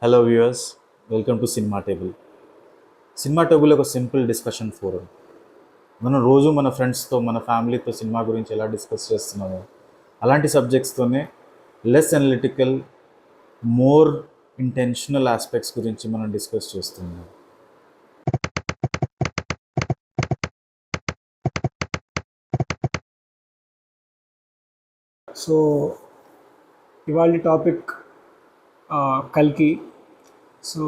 Hello viewers, welcome to cinema table. Cinema table ఒక simple discussion forum. మనం రోజు మన ఫ్రెండ్స్తో, మన ఫ్యామిలీతో సినిమా గురించి ఎలా డిస్కస్ చేస్తున్నామో అలాంటి సబ్జెక్ట్స్తోనే less analytical, more intentional aspects గురించి మనం డిస్కస్ చేస్తున్నాం. సో ఇవాళ టాపిక్ కల్కి. సో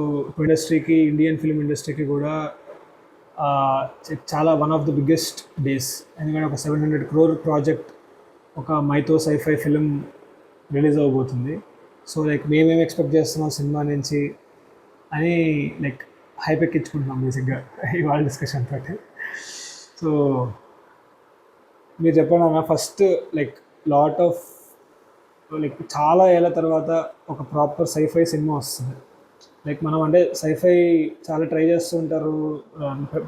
ఇండస్ట్రీకి, ఇండియన్ ఫిల్మ్ ఇండస్ట్రీకి కూడా చాలా one of the biggest days. ఎందుకంటే ఒక 700 crore ప్రాజెక్ట్, ఒక మైతో సైఫై ఫిలిం రిలీజ్ అవ్వబోతుంది. సో లైక్ మేమేం ఎక్స్పెక్ట్ చేస్తున్నాం సినిమా నుంచి అని లైక్ హైప్ ఎక్కించుకుంటున్నాం బేసిక్గా ఇవాళ డిస్కషన్ తోటి. సో మీరు చెప్పండి అన్న, first like lot of like చాలా ఏళ్ళ తర్వాత ఒక ప్రాపర్ సైఫై సినిమా వస్తుంది. లైక్ మనం అంటే సైఫై చాలా ట్రై చేస్తూ ఉంటారు,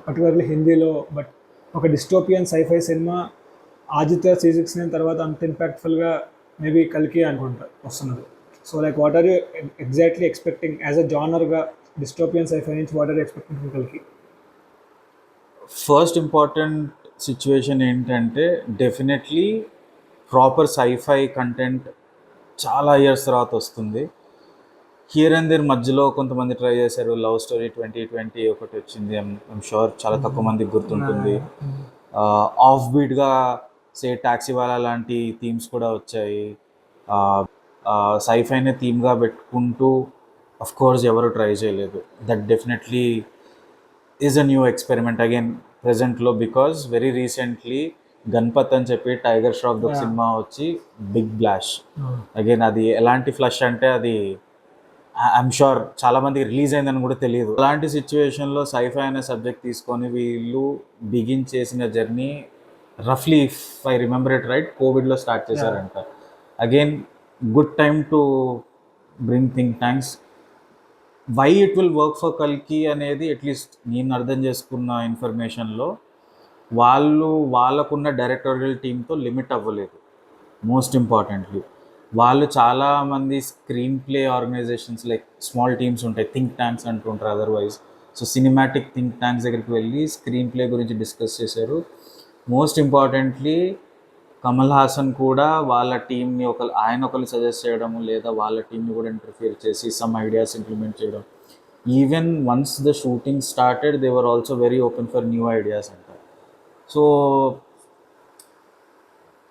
పర్టికులర్లీ హిందీలో. బట్ ఒక dystopian sci-fi cinema Aditya C69 తర్వాత అంత ఇంపాక్ట్ఫుల్గా మేబీ కల్కి అనుకుంటా వస్తున్నది. So like what are you exactly expecting as a జానర్గా డిస్టోపియన్ సైఫై నుంచి? What are you expecting from కల్కి? ఫస్ట్ ఇంపార్టెంట్ సిచ్యువేషన్ ఏంటంటే, డెఫినెట్లీ ప్రాపర్ సైఫై కంటెంట్ చాలా ఇయర్స్ తర్వాత వస్తుంది. హియర్ అండ్ దేర్ మధ్యలో కొంతమంది ట్రై చేశారు. లవ్ స్టోరీ 2020 ఒకటి వచ్చింది, ఐమ్ షూర్ చాలా తక్కువ మందికి గుర్తుంటుంది. ఆఫ్ బీట్గా టాక్సీ వాలా లాంటి థీమ్స్ కూడా వచ్చాయి. సైఫైనే థీమ్గా పెట్టుకుంటూ అఫ్ కోర్స్ ఎవరు ట్రై చేయలేదు. That definitely is a new experiment again ప్రెజెంట్లో. బికాజ్ వెరీ రీసెంట్లీ గణపత్ అని చెప్పి టైగర్ ష్రాఫ్ సినిమా వచ్చి బిగ్ బ్లాష్. అగైన్ అది ఎలాంటి ఫ్లష్ అంటే, అది ఐఎమ్ షూర్ చాలా మందికి రిలీజ్ అయిందని కూడా తెలియదు. అలాంటి సిచ్యువేషన్లో సైఫై అనే సబ్జెక్ట్ తీసుకొని వీళ్ళు బిగిన్ చేసిన జర్నీ రఫ్లీ, if I remember it right, కోవిడ్లో స్టార్ట్ చేశారంట. Again good time to bring think tanks. Why it will work for కల్కి అనేది అట్లీస్ట్ నేను అర్థం చేసుకున్న ఇన్ఫర్మేషన్లో, వాళ్ళకున్న డైరెక్టోరియల్ టీంతో లిమిట్ అవ్వలేదు. మోస్ట్ ఇంపార్టెంట్లీ వాళ్ళు చాలామంది screenplay organisations, like small teams ఉంటాయి, థింక్ ట్యాంక్స్ అంటుంటారు otherwise. So cinematic think tanks దగ్గరికి వెళ్ళి స్క్రీన్ ప్లే గురించి డిస్కస్ చేశారు. మోస్ట్ ఇంపార్టెంట్లీ కమల్ హాసన్ కూడా వాళ్ళ టీంని ఆయన ఒకరు సజెస్ట్ చేయడము, లేదా వాళ్ళ టీంని కూడా ఇంటర్ఫియర్ చేసి సమ్ ఐడియాస్ ఇంప్లిమెంట్ చేయడం. Even once the shooting started, they were also very open for new ideas అంట. సో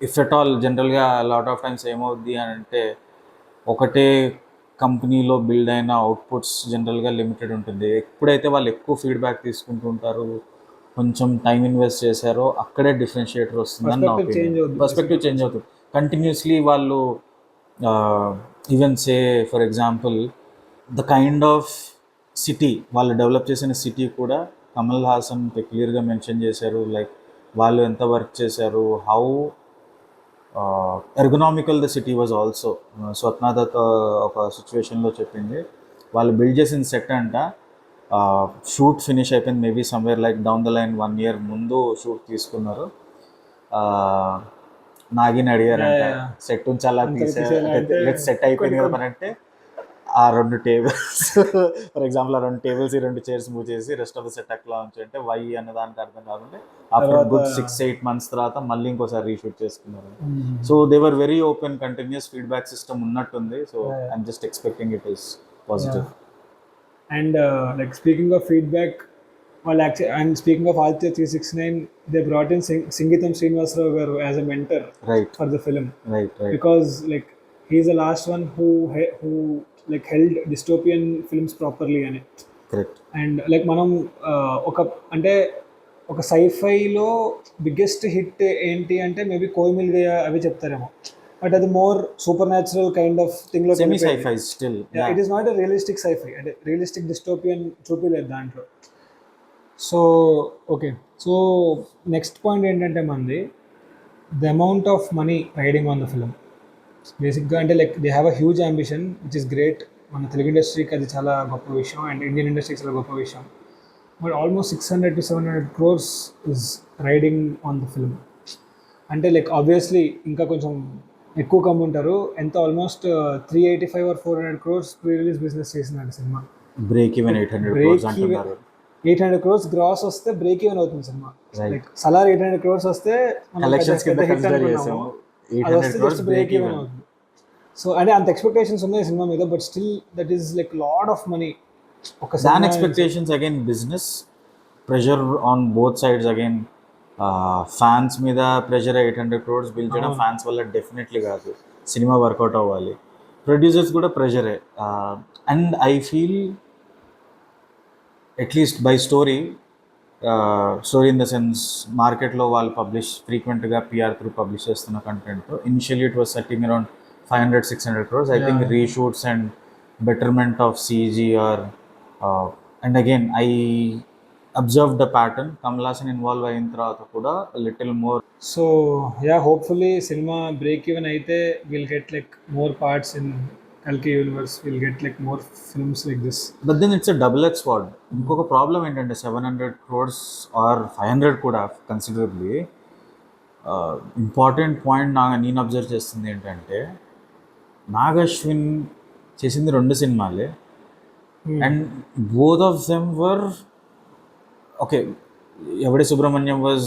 ఇఫ్ ఎట్ ఆల్, జనరల్గా లాట్ ఆఫ్ టైమ్స్ ఏమవుద్ది అని అంటే, ఒకటే కంపెనీలో బిల్డ్ అయిన అవుట్పుట్స్ జనరల్గా లిమిటెడ్ ఉంటుంది. ఎప్పుడైతే వాళ్ళు ఎక్కువ ఫీడ్బ్యాక్ తీసుకుంటూ ఉంటారు, కొంచెం టైం ఇన్వెస్ట్ చేశారో, అక్కడే డిఫరెన్షియేటర్ వస్తుందని నా ఒపీనియన్. పర్స్పెక్టివ్ చేంజ్ అవుతుంది కంటిన్యూస్లీ. వాళ్ళు even say for example the kind of city వాళ్ళు డెవలప్ చేసిన సిటీ కూడా కమల్ హాసన్ క్లియర్గా మెన్షన్ చేశారు. లైక్ వాళ్ళు ఎంత వర్క్ చేశారు, how ergonomical the city was also. Swapna Dutt ఒక సిచ్యువేషన్లో చెప్పింది, వాళ్ళు బిల్డ్ చేసిన సెట్ అంట, షూట్ ఫినిష్ అయిపోయింది maybe somewhere like down the line 1 year ముందు షూట్ తీసుకున్నారు. నాగిని అడిగారంట, సెట్ నుంచి అలా సెట్ అయిపోయింది కదా పని అంటే, ఆ 2 టేబుల్స్ ఫర్ ఎగ్జాంపుల్, ఆ 2 టేబుల్స్, ఈ 2 చైర్స్ మూవ్ చేసి రెస్ట్ ఆఫ్ ద సెట్ అట్లా ఉంచి అంటే, వై అన్న దానికి అర్థం కాకుండా ఆఫ్టర్ గుడ్ 6-8 months తర్వాత మళ్ళీ ఇంకోసారి రీషూట్ చేసుకున్నారు. So they were very open, continuous feedback system ఉన్నట్టుంది. So I'm just expecting it is positive. And like speaking of feedback, వాళ్ళు actual and speaking of Aditya 369, they brought in Singeetam Srinivasa Rao garu as a mentor for the film. Because like he is the last one who like held dystopian films properly అని. And like మనం ఒక అంటే ఒక సైఫైలో biggest hit ఏంటి అంటే maybe కోయి మిల్ గయా అవి చెప్తారేమో. బట్ అది more super natural kind of థింగ్లో, it is not a realistic scifi, అంటే రియలిస్టిక్ డిస్టోపియన్ చూపిలేదు దాంట్లో. So okay, so next point ఏంటంటే మనది the amount of money riding on the film. బేసిక్గా అంటే like they have a huge ambition which is great. మన తెలుగు ఇండస్ట్రీకి అది చాలా గొప్ప విషయం, అండ్ ఇండియన్ ఇండస్ట్రీకి చాలా గొప్ప విషయం. But almost 600 to 700 crores is riding on the film. అంటే లైక్ ఆబ్వియస్లీ ఇంకా కొంచెం ఎక్కువ కమ్ముంటారు. ఎంత almost 385 or 400 crores pre release business చేసినాడు సినిమా. Break even 800 crores break even అంటున్నారు. 800 క్రోర్స్ గ్రాస్ వస్తే బ్రేక్ ఈవెన్ అవుతుంది సినిమా. Right. లైక్ సలార్ 800 క్రోర్స్ వస్తే మనం కలెక్షన్స్ కింద పెద్ద హిట్ కన్సిడర్ అనుకున్నాము. చేసాము. అది 800 వస్తే crores just break break even even. అవుతుంది. సో అంటే అంత ఎక్స్పెక్టేషన్స్ ఉన్నాయి సినిమా మీద, but still that is like lot of money. ఒక దాని సినిమా expectations again business pressure on both sides again. Fans మీద ప్రెషర్ 800 crores బిల్ చేయడం ఫ్యాన్స్ వల్ల డెఫినెట్లీ కాదు, సినిమా వర్కౌట్ అవ్వాలి. ప్రొడ్యూసర్స్ కూడా ప్రెషరే. And I feel at least by story in the sense మార్కెట్లో వాళ్ళు ఫ్రీక్వెంట్గా పిఆర్ త్రూ పబ్లిష్ చేస్తున్న content initially it was setting around 500-600 crores. I think reshoots and betterment of CG are and again I observed the pattern. Kamal Haasan involve అయిన తర్వాత కూడా little more. So yeah hopefully సినిమా break even అయితే will get like more parts in కల్కి universe, will get like more films like this. But then it's a double edge sword. ఇంకొక problem ఏంటంటే 700 crores or 500 కూడా considerably important point నేను observe చేస్తుంది ఏంటంటే నాగ్ అశ్విన్ చేసింది 2 సినిమాలే and both of them were okay. Yevade Subramanyam was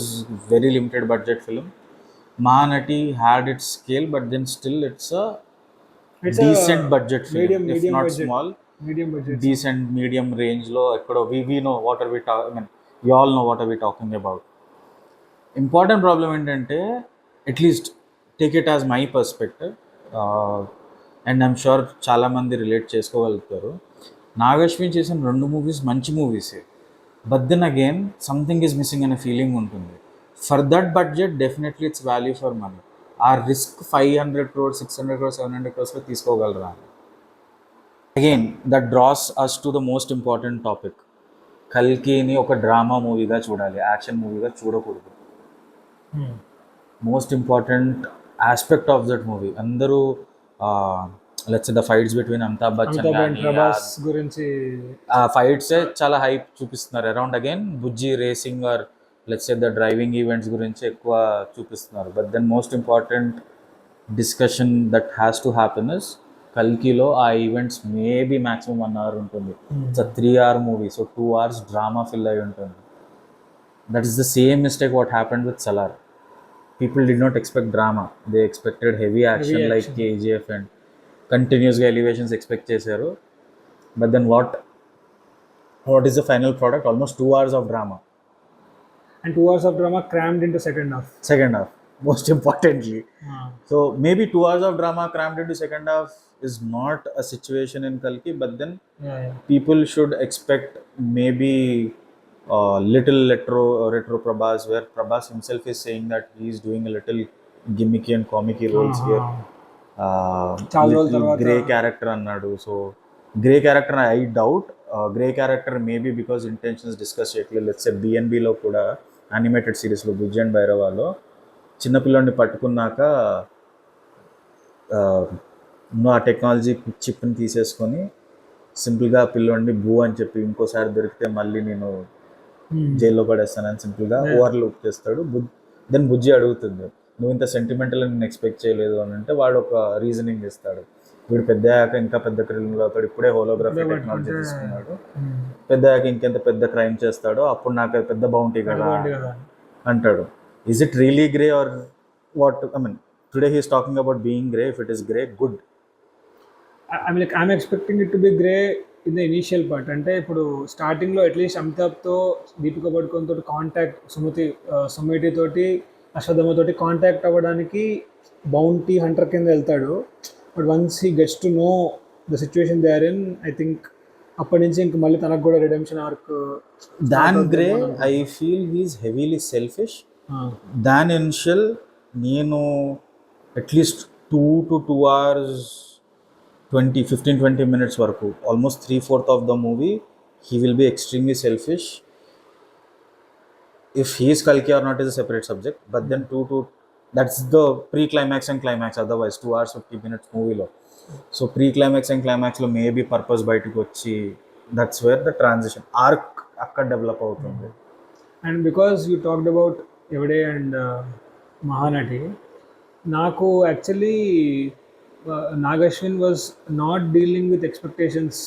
very limited budget film. Mahanati had it's scale but then still it's a decent budget film, if not small, medium budget. Decent medium రేంజ్లో ఎక్కడో we know what are we I mean you all know what are we talking about. Important problem ఏంటంటే at least take it as my perspective and I'm sure చాలామంది relate చేసుకోగలుగుతారు. నాగ్ అశ్విన్ చేసిన 2 movies మంచి మూవీసే, but then again something is missing అనే feeling ఉంటుంది. For that budget definitely it's value for money. ఆ risk 500 crores, 600 crores, 700 crores తీసుకోగలరా? Again that draws us to the most important topic. కల్కిని ఒక డ్రామా మూవీగా చూడాలి, యాక్షన్ మూవీగా చూడకూడదు. Most important aspect of that movie అందరూ let's the fights between Amitabh Bachchan and Prabhas గురించి ఆ ఫైట్సే చాలా హైప్ చూపిస్తున్నారు. Around again Bujji racing or let's the driving events గురించి ఎక్కువ చూపిస్తున్నారు. But then most important discussion that has to happen is కల్కిలో ఆ ఈవెంట్స్ మేబీ మ్యాక్సిమం 1 hour ఉంటుంది. It's a 3 hour movie, so 2 hours drama fill అయి ఉంటుంది. That is the same mistake what happened with Salaar. People did not expect drama, they expected heavy action like KGF and కంటిన్యూస్గా elevations expect చేశారు. But then what is the final product? Almost 2 hours of drama. And 2 hours of drama crammed into second half most importantly. So maybe 2 hours of drama crammed into second half is not a situation in Kalki, but then people should expect maybe little retro Prabhas, where Prabhas himself is saying that he is doing a little gimmicky and comicky roles here. Grey character అన్నాడు. So grey character I doubt. Grey character maybe because intentions discuss చేయట్లేదు. Let's say బిఎన్బిలో కూడా animated సిరీస్లో బుజ్జి and భైరవాలో చిన్నపిల్లని పట్టుకున్నాక ఆ technology చిప్ని తీసేసుకొని సింపుల్గా పిల్లోడిని బూ అని చెప్పి ఇంకోసారి దొరికితే మళ్ళీ నేను జైల్లో పడేస్తానని సింపుల్గా ఓవర్లుక్ చేస్తాడు. దెన్ బుజ్జి అడుగుతుంది, నువ్వు ఇంత సెంటిమెంటల్ నేను ఎక్స్పెక్ట్ చేయలేదు అని అంటే వాడు ఒక రీజనింగ్ ఇస్తాడు. వీడు పెద్ద అయ్యాక ఇంకా పెద్ద క్రిమినల్ అవుతాడు, ఇప్పుడే హోలోగ్రఫీ టెక్నాలజీ తీసుకున్నాడు, పెద్ద అయ్యాక ఇంకెంత పెద్ద క్రైమ్ చేస్తాడో అప్పుడు నాకు అది పెద్ద బౌంటీ కదా అంటాడు. Is it really grey are what? I mean today he is talking about being grey. If it is grey, good. I'm expecting it to be grey in the initial part. అంటే ఇప్పుడు స్టార్టింగ్లో at least అమితాబ్తో Deepika పడుకోన్ తోటి contact, Sumathi తోటి అశ్వథమ్మతోటి contact అవ్వడానికి bounty hunter కింద వెళ్తాడు. But once he gets to know the situation they are in, I think అప్పటి నుంచి ఇంక మళ్ళీ తనకు కూడా రిడెంప్షన్ ఆర్క్. దాన్ గ్రే I feel he is heavily selfish. Then initial నేను అట్లీస్ట్ 2 to 2 hours 15-20 minutes వరకు, almost 3/4 of the movie he will be extremely selfish. If he is Kalki or not is a separate subject, but then that's the pre-climax and climax. Otherwise 2 hours 50 minutes movie lo, so pre-climax and climax lo maybe purpose బయటకు వచ్చి that's where the transition arc అక్కడ develop అవుతుంది. And because you talked about Evade and Mahanati, నాకు actually Nag Ashwin was not dealing with expectations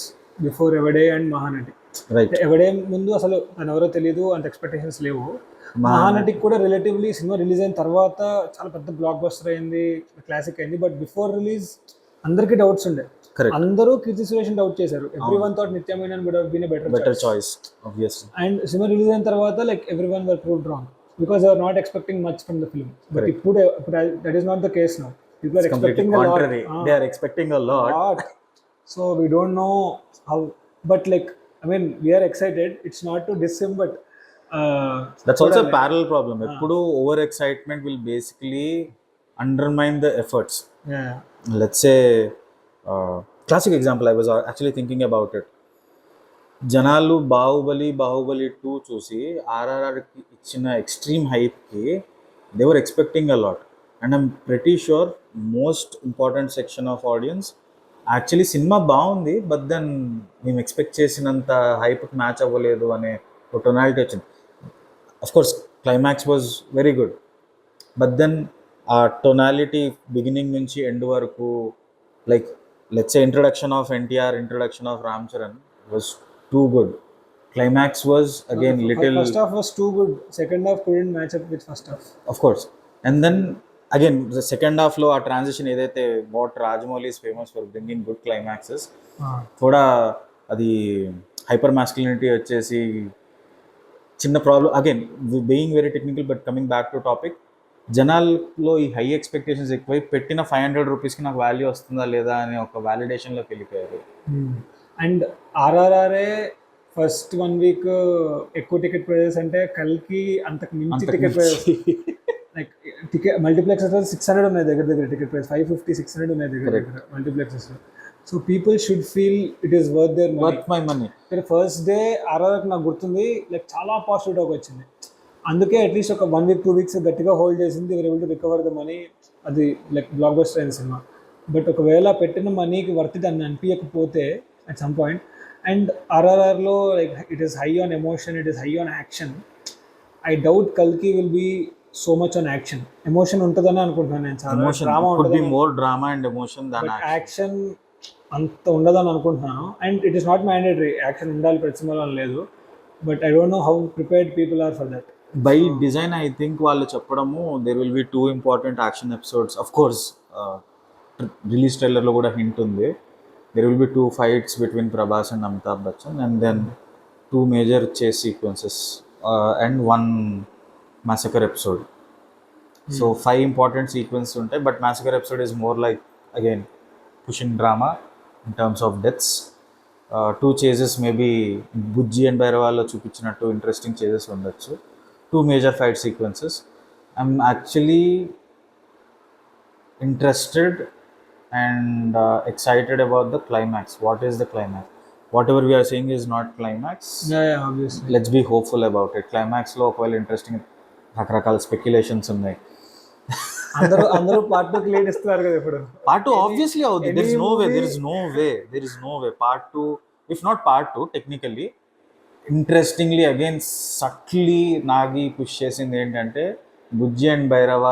before Yevade and Mahanati. Right. ఎవడే ముందు అసలు తను ఎవరో తెలియదు, అంత ఎక్స్పెక్టేషన్స్ లేవు. మహానటికి కూడా రిలేటివ్లీ సినిమా రిలీజ్ అయిన తర్వాత చాలా పెద్ద బ్లాక్ బస్టర్ అయింది, క్లాసిక్ అయింది. బట్ బిఫోర్ రిలీజ్ అందరికీ డౌట్స్ ఉండే. అందరూ కీర్తి సురేష్ డౌట్ చేశారు. Everyone thought Nithya Menon would have been a better choice obviously. And సినిమా రిలీజ్ అయిన తర్వాత like everyone were proved wrong because they are not expecting much from the film. But ఇప్పుడు that is not the case now. People are expecting a lot. They are expecting a lot. So we don't know how, but like I mean we are excited. It's not to diss him, but that's also a parallel problem. Eppudu over excitement will basically undermine the efforts. Yeah. Let's say classic example, I was actually thinking about it. జనాలు బాహుబలి 2 చూసి ఆర్ఆర్ఆర్కి ఇచ్చిన extreme హైప్కి they were expecting a lot. And I'm pretty sure most important section of audience actually సినిమా బాగుంది but then మేము expect చేసినంత హైప్కి మ్యాచ్ అవ్వలేదు అనే ఒక టొనాలిటీ వచ్చింది. Of course climax was very good but then ఆ టొనాలిటీ బిగినింగ్ నుంచి ఎండ్ వరకు like let's say introduction of NTR, introduction of Ram Charan was too good. Climax was again little. First half was too good. Second half couldn't match up with first half. Of course. And then again the second half lo a transition edaithe what Rajamouli is famous for bringing good climaxes. Thoda adi hyper masculinity vachesi chinna problem again being very technical but coming back to topic. జనాల్లో ఈ high expectations ఎక్కువై పెట్టిన 500 రూపీస్కి నాకు value వస్తుందా లేదా అనే ఒక వ్యాలిడేషన్లోకి వెళ్ళిపోయారు. అండ్ ఆర్ఆర్ఆర్ఏ ఫస్ట్ 1 వీక్ ఎక్కువ టికెట్ ప్రైజెస్ అంటే కల్కి అంతకు మించి ticket prices. Like ticket multiplexes 600 ఉన్నాయి దగ్గర టికెట్ ప్రైస్ 550-600 ఉన్నాయి దగ్గర multiplexes. So people should feel it is worth my money. First day ఆర్ఆర్ఆర్కి నాకు గుర్తుంది లైక్ చాలా పాజిటివ్ టాక్ వచ్చింది. అందుకే అట్లీస్ట్ ఒక 1 వీక్ 2 వీక్స్ గట్టిగా హోల్డ్ చేసింది. Were able to recover the money. అది లైక్ బ్లాక్ బస్టర్ అయిన సినిమా. బట్ ఒకవేళ పెట్టిన మనీకి వర్త్ ఇట్ అని అనిపించకపోతే at some point, and RRR lo like it is high on emotion, it is high on action. I doubt Kalki will be so much on action. Emotion untadani anukuntunna nenu chaala. Emotion could be more drama and emotion than action anta undadani anukuntunnanu. And it is not mandatory action undali prati cinema lo ledu, but I don't know how prepared people are for that. By design I think వాళ్ళు చెప్పడము there will be 2 important action episodes. Of course release trailer lo kuda hint undi. There will be 2 fights between Prabhas and Amitabh Bachchan and then 2 major chase sequences and 1 massacre episode. So 5 important sequences untai, but massacre episode is more like again pushing drama in terms of deaths. 2 chases maybe Bujji and Bhairava lo chupichinattu interesting chases undachu. 2 major fight sequences. I'm actually interested and excited about the climax. What is the climax? Whatever we are saying is not climax. Yeah, obviously. Let's be hopeful about it. Climax lo okavela interesting రకరకాల speculations ఉన్నాయి. అందరూ part 2 clear ఇస్తున్నారు కదా ఇప్పుడు. Part 2 obviously అవుతుంది. there is no way పార్ట్ 2 if not part 2 technically interestingly again subtly Nagi push చేసింది ఏంటంటే బుజ్జి అండ్ భైరవ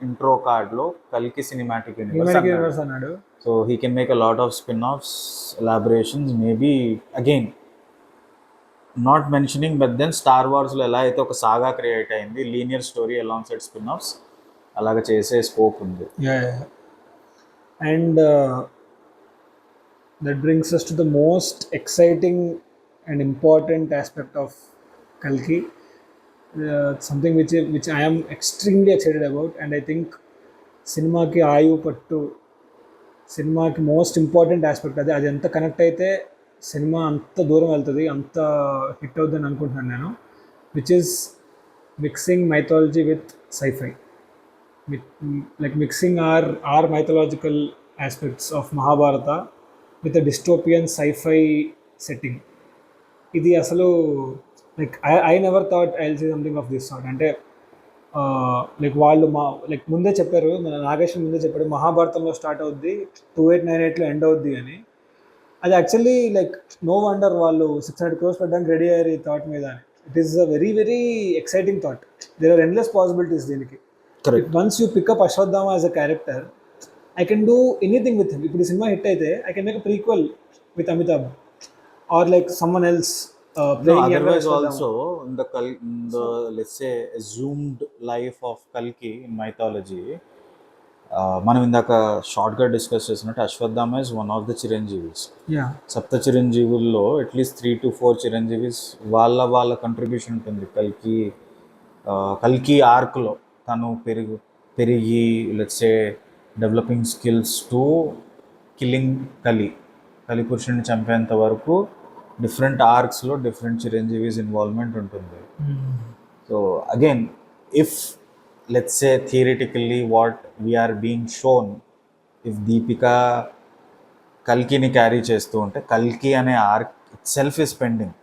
ఇంట్రో కార్డ్లో కల్కి సినిమాటిక్ యూనివర్స్ అన్నాడు. So he can make a lot of spin offs, elaborations, maybe again not mentioning but then star వార్స్లో ఎలా అయితే ఒక సాగా క్రియేట్ అయింది linear story along side spin offs, అలాగ చేసే స్కోప్ ఉంది. And that brings us to the most exciting and important aspect of Kalki. Something which I am extremely excited about, and I think సినిమాకి ఆయువు పట్టు, సినిమాకి most important aspect అది ఎంత connect అయితే సినిమా అంత దూరం వెళ్తుంది, అంత హిట్ అవుతుందని అనుకుంటున్నాను నేను. Which is mixing mythology with sci fi, like mixing our mythological aspects of Mahabharata with a dystopian sci fi setting. ఇది అసలు like I never thought I will see something of this sort. అంటే లైక్ వాళ్ళు లైక్ ముందే చెప్పారు, మన నాగేశ్వర్ ముందే చెప్పాడు మహాభారతంలో స్టార్ట్ అవుద్ది 2898లో ఎండ్ అవుద్ది అని. అది యాక్చువల్లీ లైక్ నో వండర్ వాళ్ళు 600 crores పెట్టడానికి రెడీ అయ్యారు ఈ థాట్ మీద. It is a very very exciting thought. There are endless possibilities దీనికి. Correct. Once you pick up Ashwatthama as a character, I can do anything with him. ఇప్పుడు ఈ సినిమా hit అయితే I can make a prequel with Amitabh or like someone else No, playing otherwise also in the let's say assumed life of Kalki in mythology, మనం ఇందాక షార్ట్గా discuss చేసినట్టు Ashwatthama is one of the Chiranjeevi's. Yeah సప్త చిరంజీవుల్లో at least 3 to 4 Chiranjeevi's వాళ్ళ contribution ఉంటుంది కల్కి ఆర్క్లో. తను పెరిగి let's say developing skills to killing Kali పురుషుడిని చంపేంత వరకు డిఫరెంట్ ఆర్క్స్లో డిఫరెంట్ చిరంజీవిస్ ఇన్వాల్వ్మెంట్ ఉంటుంది. So again if let's say theoretically what we are being shown, if Deepika కల్కిని క్యారీ చేస్తూ ఉంటే కల్కి అనే arc it self is pending.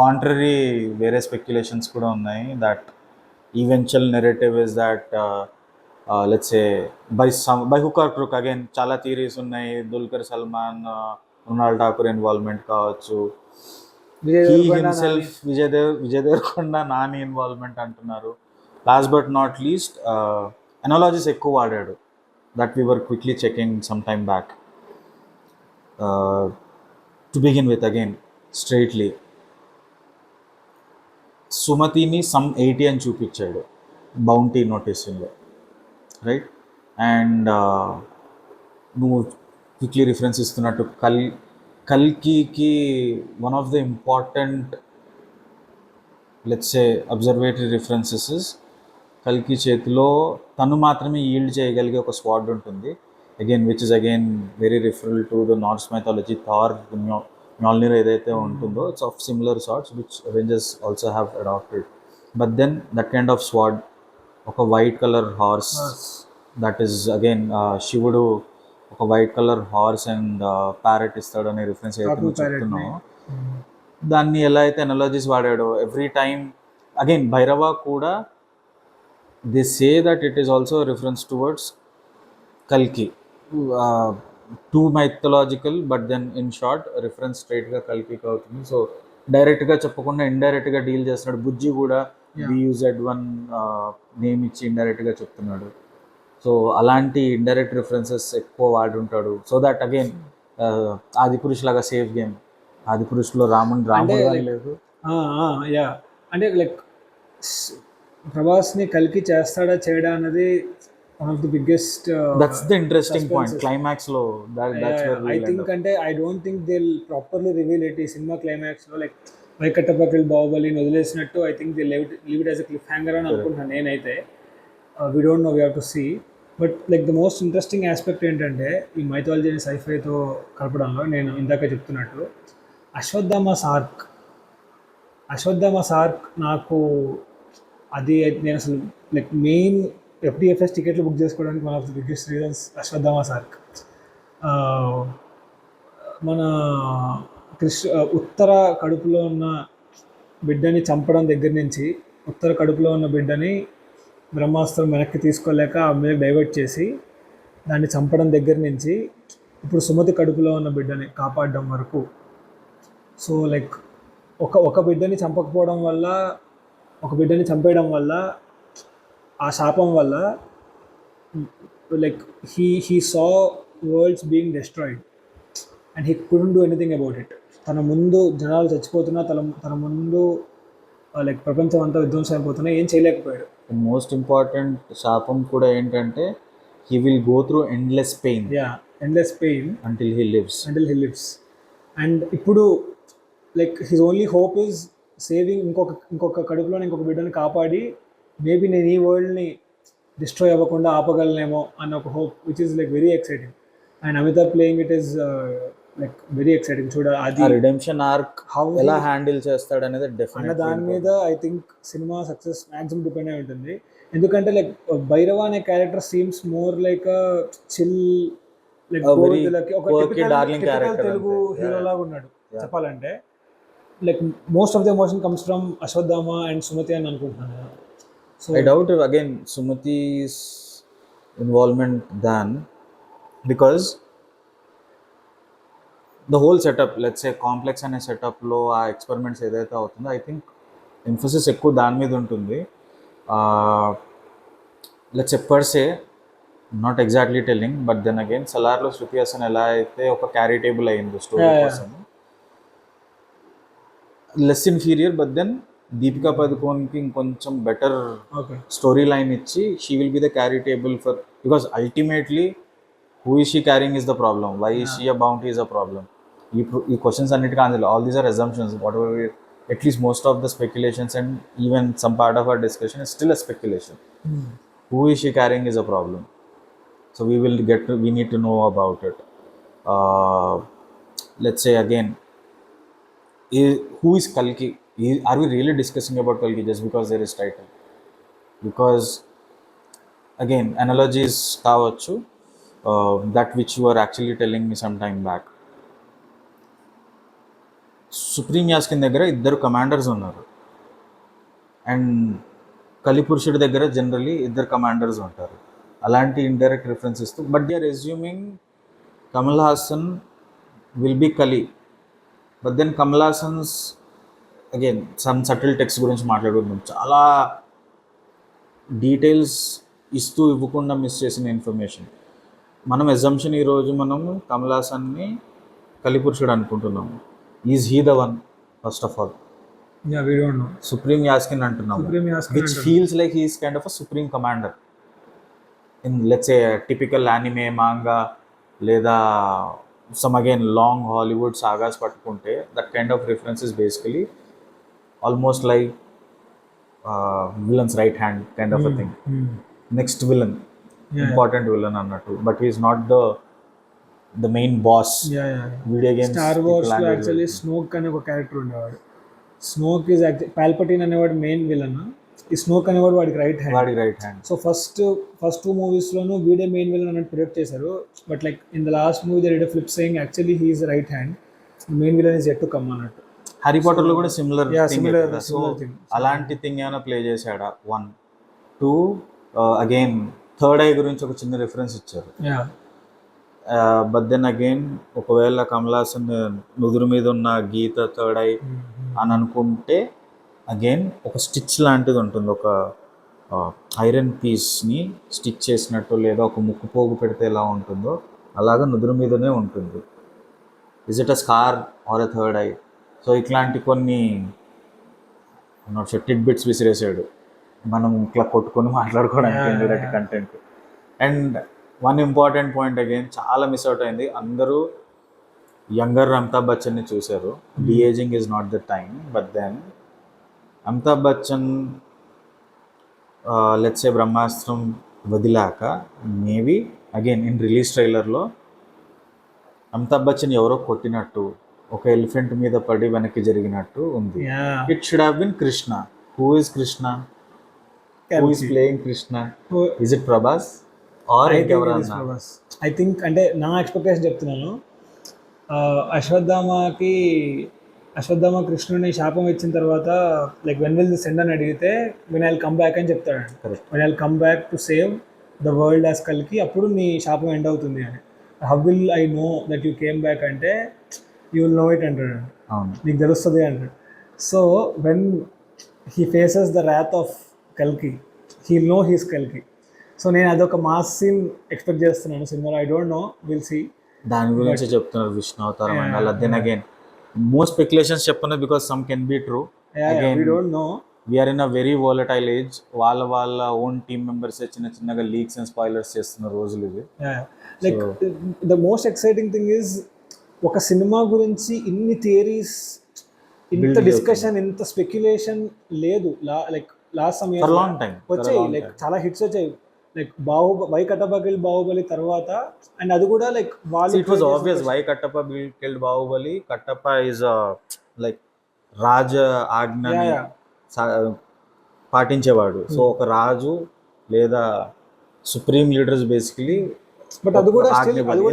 Contrary వేరే స్పెక్యులేషన్స్ కూడా ఉన్నాయి that eventual narrative is that let's say by hook or crook, again చాలా థియరీస్ ఉన్నాయి. దుల్కర్ సల్మాన్, మృణాల్ ఠాకూర్ ఇన్వాల్వ్మెంట్ కావచ్చు, విజయ్ దేవరకొండ నాని ఇన్వాల్వ్మెంట్ అంటున్నారు. Last but not least analogies ఎక్కువ వాడాడు that we were quickly checking some time back. To begin with again straightly సుమతిని some 80 అని చూపించాడు bounty నోటీసింగ్లో, right? And నువ్వు quickly reference ఇస్తున్నట్టు కల్కి one of the important let's say observatory references is కల్కి చేతిలో తను మాత్రమే ఈల్డ్ చేయగలిగే ఒక స్వాడ్ ఉంటుంది, again which is again very referral to the Norse mythology. Thar మ్యాల్నిర్ ఏదైతే ఉంటుందో it's of similar sorts which Avengers also have adapted. But then that kind of sword, ఒక white colour horse, that is again శివుడు ఒక white colour horse and parrot ఇస్తాడు అనే reference అయితే నువ్వు చెప్తున్నావు. దాన్ని ఎలా అయితే ఎనాలజీస్ వాడాడో ఎవ్రీ టైమ్, అగైన్ భైరవ కూడా they say that it is also reference towards కల్కి. Too mythological but then in short reference స్ట్రైట్గా కల్కికి అవుతుంది. సో డైరెక్ట్గా చెప్పకుండా ఇండైరెక్ట్గా డీల్ చేస్తున్నాడు. బుజ్జి కూడా BUZ1 నేమ్ ఇచ్చి ఇండైరెక్ట్గా చెప్తున్నాడు. సో అలాంటి ఇండైరెక్ట్ రిఫరెన్సెస్ ఎక్కువ వాడి ఉంటాడు. సో దట్ అగైన్ ఆదిపురుష్ లాగా సేఫ్ గేమ్. ఆదిపురుష్లో రాముడు లేదు. యా అంటే లైక్ ప్రభాస్ని కల్కి చేస్తాడా చేయడా అన్నది one of the biggest, that's the interesting point climax లో. ఐ థింక్ అంటే I don't think they will properly reveal it ఈ సినిమా క్లైమాక్స్ లో. లైక్ వైకట్టపక్కల్ బాహుబలిని వదిలేసినట్టు I think they leave it as a cliffhanger అని అనుకుంటున్నాను నేనైతే. We don't know, we have to see. But like the most interesting aspect ఏంటంటే ఈ మైథాలజీని సైఫైతో కలపడంలో నేను ఇందాక చెప్తున్నట్టు అశ్వత్థామ సార్క్ నాకు అది నేను అసలు లైక్ మెయిన్ FDFS టికెట్లు బుక్ చేసుకోవడానికి one of the biggest reasons Ashwatthama SAARC. మన ఉత్తర కడుపులో ఉన్న బిడ్డని చంపడం దగ్గర నుంచి, ఉత్తర కడుపులో ఉన్న బిడ్డని బ్రహ్మాస్త్రం వెనక్కి తీసుకోలేక ఆ మీద డైవర్ట్ చేసి దాన్ని చంపడం దగ్గర నుంచి ఇప్పుడు సుమతి కడుపులో ఉన్న బిడ్డని కాపాడడం వరకు. సో లైక్ ఒక బిడ్డని చంపకపోవడం వల్ల, ఒక బిడ్డని చంపేయడం వల్ల, ఆ శాపం వల్ల like he saw world's being destroyed and he couldn't do anything about it. తన ముందు జనాలు చచ్చిపోతున్నా, తన ముందు లైక్ ప్రపంచం అంతా విధ్వంసం అయిపోతున్నా, ఏం చేయలేకపోయాడు. మోస్ట్ ఇంపార్టెంట్ శాపం కూడా ఏంటంటే he will go through endless pain until he lives. And ఇప్పుడు like his only hope is saving ఇంకొక కడుపులోని ఇంకొక బిడ్డని కాపాడి మేబీ నేను ఈ వరల్డ్ని డిస్ట్రాయ్ అవ్వకుండా ఆపగలనేమో అన్న ఒక hope, which is like very exciting. And Amitabh playing it is like very exciting. అది రిడెంప్షన్ ఆర్క్ హౌ ఎలా హ్యాండిల్ చేస్తాడు అనేది అన్న దాని మీద I think cinema success maximum depend అయి ఉంటుంది. ఎందుకంటే లైక్ భైరవ అనే character seems more like chill, like ఒక తెలుగు హీరో లాగా ఉన్నాడు చెప్పాలంటే. Like most of the emotion comes from Ashwatthama and Sumathi అని అనుకుంటున్నాను. So I doubt again Sumathi's involvement than, because the whole setup let's say complex అనే సెటప్లో ఆ ఎక్స్పెరిమెంట్స్ ఏదైతే అవుతుందో ఐ థింక్ ఎంఫోసిస్ ఎక్కువ దాని మీద ఉంటుంది. Let's a per se not exactly telling, but then again సలార్లో శృతి హాసన్ ఎలా అయితే ఒక క్యారీ టేబుల్ అయింది స్టోరీ కోసం, less inferior, but then Deepika పదుకోన్కి ఇంకొంచెం బెటర్ ఓకే స్టోరీ లైన్ ఇచ్చి she will be the carry table for, because ultimately who is she carrying is the problem, why is she a bounty is a problem. ఈ questions అన్నిటికీ answer, all these are assumptions, what ever at least most of the speculations and even some part of our discussion is still a speculation. Who is she carrying is a problem. So we need to know about it. Let's say again, who is Kalki? Are we really discussing about Kalki just because there is title? Because again, analogies kavachu, that which you were actually telling me some time back. Supreme Yaskin దగ్గర ఇద్దరు commanders ఉన్నారు, and కలిపురుషుడి దగ్గర generally ఇద్దరు commanders ఉంటారు. అలాంటి indirect reference ఇస్తూ, but they are assuming Kamal Haasan will be Kali, but then Kamal Haasan's again some subtle text గురించి మాట్లాడుకుందాం, చాలా డీటెయిల్స్ ఇస్తూ ఇవ్వకుండా మిస్ చేసిన ఇన్ఫర్మేషన్. మనం ఎజంప్షన్ ఈరోజు మనము కమల్ హాసన్ని కలిపురుషుడు అనుకుంటున్నాము. Is he the one first of all? Yeah, we don't know. Supreme Yaskin అంటున్నాము, Supreme Yaskin which feels like he is kind of a supreme commander in, let's say, a typical anime manga లేదా some again long Hollywood sagas పట్టుకుంటే, that kind of reference is basically almost like villain's right hand kind of a thing. Next villain, important villain అన్నట్టు, but he is not the main boss. Video games Star Wars లో actually స్నోక్ అనే ఒక character ఉండేవాడు. స్నోక్ is పాల్పటిన్ అనేవాడు main villain, ఈ స్నోక్ అనేవాడు వాడికి right hand. So first 2 మూవీస్లోనూ వీడే మెయిన్ విలన్ అన్నట్టు ప్రొజెక్ట్ చేశారు, but like in the last movie they did a flip saying actually he is right hand, main villain is yet to come అన్నట్టు. Harry పాటర్లో కూడా similar thing. అలాంటి thing ఏమైనా play చేశాడా? 1 2 again third I గురించి ఒక చిన్న reference ఇచ్చారు. But then again ఒకవేళ కమల్ హాసన్ నుదురు మీద ఉన్న గీత థర్డ్ ఐ అని అనుకుంటే, అగైన్ ఒక స్టిచ్ లాంటిది ఉంటుంది, ఒక ఐరన్ పీస్ని స్టిచ్ చేసినట్టు, లేదా ఒక ముక్కు పోగు పెడితే ఎలా ఉంటుందో అలాగా నుదురు మీదనే ఉంటుంది. Is it a scar or a third eye? So ఇట్లాంటి కొన్ని టిడ్ బిట్స్ విసిరేసాడు, మనం ఇట్లా కొట్టుకొని మాట్లాడుకోవడానికి indirect content. And one important point again చాలా మిస్ అవుట్ అయింది, అందరూ యంగర్ అమితాబ్ బచ్చన్ని చూశారు. Deaging is not the time, but then Amitabh Bachchan let's say బ్రహ్మాస్త్రం వదిలాక మేబీ అగైన్ ఇన్ రిలీజ్ ట్రైలర్లో అమితాబ్ బచ్చన్ ఎవరో కొట్టినట్టు, ఒక ఎలిఫెంట్ మీద పడి వెనక్కి జరిగినట్టు ఉంది. It should have been Krishna. Who is Krishna? Who is playing Krishna? Is it Prabhas or ఇంకెవరన్నా? ఐ థింక్, అంటే నా ఎక్స్పెక్టేషన్ చెప్తున్నాను, అశ్వత్థామ కృష్ణుని శాపం ఇచ్చిన తర్వాత like when will the send అని అడిగితే when I will come back అని చెప్తాడు. When I will come back to save the world as కల్కి, అప్పుడు నీ శాపం ఎండ్ అవుతుంది అని. How will I know that you came back అంటే యూ విల్ నో ఇట్ అంటాడు, నీకు తెలుస్తుంది అంటాడు. So when he faces the wrath of కల్కి, హీ నో హీస్ కల్కి. సో నేను అదొక మాస్ సీన్ ఎక్స్పెక్ట్ చేస్తున్నాను సినిమాలో. I don't know, will see. దాని గురించి చెప్తున్నారు విష్ణు అవతారం and then again more speculations చెప్తున్నారు, because some can be true. Again we don't know, we're in a very volatile age. వాళ్ళ ఓన్ టీమ్ మెంబర్స్ చిన్నగా leaks and spoilers చేస్తున్న రోజులు ఇవి. Like the most exciting thing is, ఒక cinema గురించి ఇన్ని theories, ఇంత డిస్కషన్, ఇంత స్పెక్యులేషన్ లేదు. లైక్ లాస్ట్ సమయం వచ్చాయి, లైక్ చాలా హిట్స్ వచ్చాయి, like why Kattappa killed Baahubali తర్వాత, అండ్ అది కూడా లైక్ వాళ్ళు, it was obvious why Kattappa killed Baahubali. Kattappa is like రాజ ఆజ్ఞని పాటించేవాడు. సో ఒక రాజు లేదా సుప్రీం లీడర్స్ బేసికలీ. బట్ అది కూడా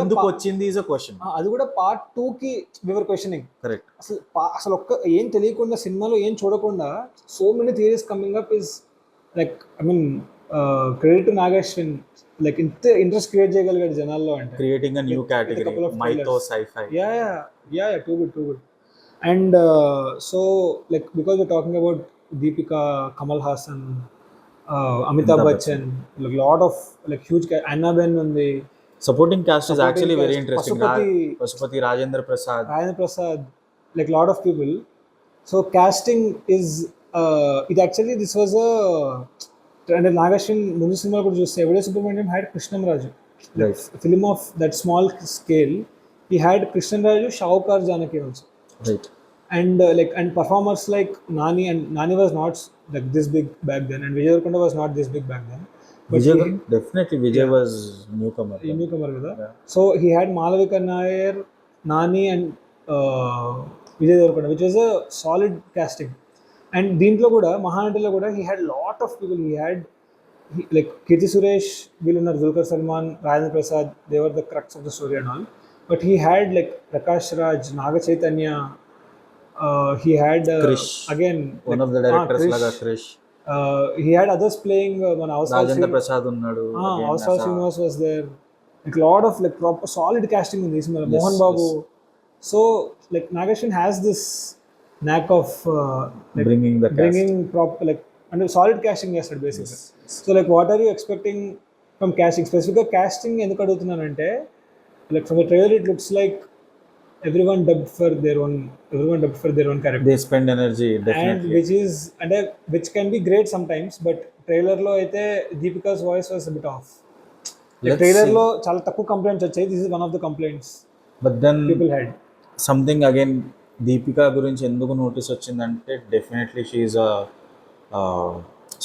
ఎందుకు వచ్చింది ఈజ్ అ క్వశ్చన్. అది కూడా పార్ట్ 2కి వి వర్ క్వశ్చనింగ్. కరెక్ట్. అసలు ఏం తెలియకుండా సినిమాలో ఏం చూడకుండా so many theories coming up is like, I mean credit to Nag Ashwin, like ఇంత ఇంట్రెస్ట్ క్రియేట్ చేయగలిగాడు జనాల్లో. అంటే creating a new category, mytho scifi. Yeah too good. And so like because we talking about Deepika, Kamal Haasan, Amitabh Bachchan, lot of like huge అన్నాబెన్ ఉంది, supporting cast is actually very cast, interesting. Pasupathi Rajendra Prasad. like lot of people. So casting is it actually this was a అంటే నాగశ్విన్ ముందు cinema కూడా చూస్తే Yevade Subramanyam had Krishnam Raju, film of that small scale. He had Krishnam Raju, Sowcar Janaki also. Right. And like and performers like Nani, and Nani was not like this big back then, and Vijay Devarkonda was not this big back then. Vijay was newcomer. Kada. Yeah. So he had Malavika Nair, Nani, and Vijay Devarkonda, which was a solid casting. And దీంట్లో కూడా మహానటిలో కూడా he had lot of people. Like Kirti Suresh, వీళ్ళున్నారు, Dulquer Salman, Rajendra Prasad, they were the crux of the story and all. But he had like Prakash Raj, Naga Chaitanya, he had Krish, again one of the directors laga Krish. He had others playing Rajendra Prasad unnadu. Avasar Srinivas was there. Like lot of like proper solid casting in this movie. Yes, Mohan Babu. Yes. So like Nagashwin has this knack of like bringing proper like and solid casting yesterday basically. Yes. So like what are you expecting from casting? Specifically casting enduku adugutunnanante, like from the trailer it looks like everyone dubbed for their own character. They spend energy definitely, and which can be great sometimes, but trailer lo aithe Deepika's voice was a bit off. The trailer lo chala takku complaints vachayi. This is one of the complaints. But then people had something again, Deepika గురించి ఎందుకు notice వచ్చిందంటే definitely she is a